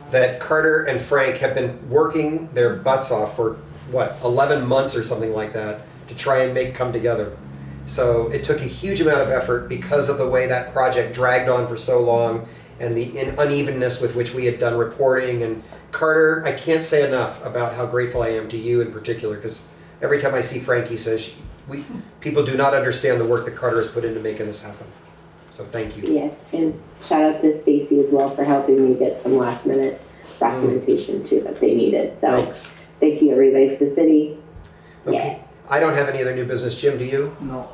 that Carter and Frank have been working their butts off for, 11 months or something like that to try and make come together. So it took a huge amount of effort because of the way that project dragged on for so long and the unevenness with which we had done reporting. And Carter, I can't say enough about how grateful I am to you in particular, because every time I see Frank, he says, people do not understand the work that Carter has put into making this happen. So thank you. Yes, and shout out to Stacy as well for helping me get some last minute documentation too that they needed. So thanks. Thank you everybody for the city. Okay. Yeah. I don't have any other new business. Jim, do you? No.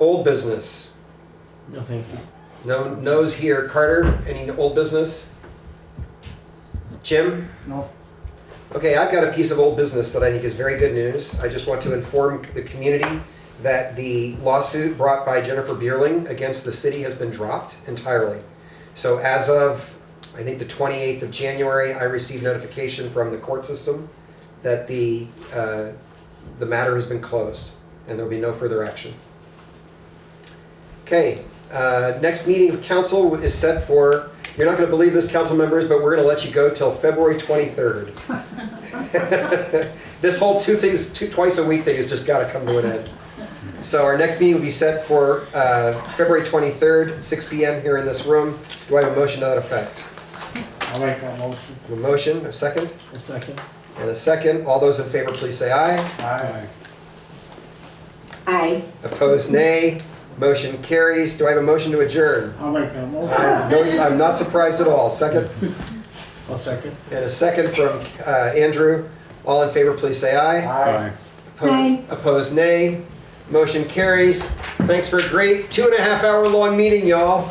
Old business? No, thank you. No no's here. Carter, any old business? Jim? No. Okay, I've got a piece of old business that I think is very good news. I just want to inform the community that the lawsuit brought by Jennifer Bierling against the city has been dropped entirely. So as of, I think the 28th of January, I received notification from the court system that the matter has been closed and there will be no further action. Okay, next meeting of council is set for, you're not going to believe this, council members, but we're going to let you go till February 23rd. This whole twice a week thing has just got to come to an end. So our next meeting will be set for February 23rd, 6 p.m. here in this room. Do I have a motion to that effect? I'll make that motion. A motion, a second? A second. And a second. All those in favor, please say aye. Aye. Aye. Opposed, nay. Motion carries. Do I have a motion to adjourn? I'll make that motion. I'm not surprised at all. Second? I'll second. And a second from Andrew. All in favor, please say aye. Aye. Aye. Opposed, nay. Motion carries. Thanks for a great 2.5 hour long meeting, y'all.